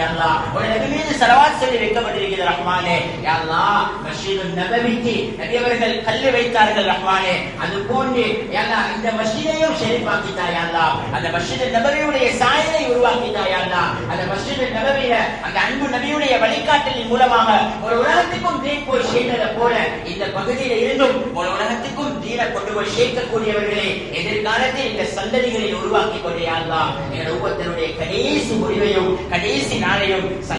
யா அல்லாஹ். உன்னுடைய நபி மீது ஸலவாத் சொல்லி வைக்கப்பட்டிருக்கிறது ரஹ்மானே. யா அல்லாஹ் மஸ்ஜிதுன் நபவிக்கு நபி அவர்கள் கல்லு வைத்தார்கள் ரஹ்மானே. அது போன்று யா அல்லாஹ் இந்த மஸ்ஜிதையும் ஷரீஃபாக்கிதா யா அல்லாஹ். அந்த மஸ்ஜித் நபவியுடைய சாயலை உருவாக்கிதா யா அல்லாஹ். அந்த மஸ்ஜித் நபவியில அந்த அன்பு நபியுடைய வழிகாட்டலின் மூலமாக ஒரு உலகத்துக்கும் தீன் போய் சேர்ந்ததை போல இந்த பகுதியில இருந்தும் ஒரு உலகத்துக்கும் தீனை கொண்டு போய் சேர்க்கக்கூடியவர்களே எதிர்காலத்தில் இந்த சந்ததிகளை உருவாக்கி கொண்டே யா அல்லாஹ். எங்கள் ஒவ்வொருத்தருடைய கடைசி முடிவையும் கடைசி நாளையும்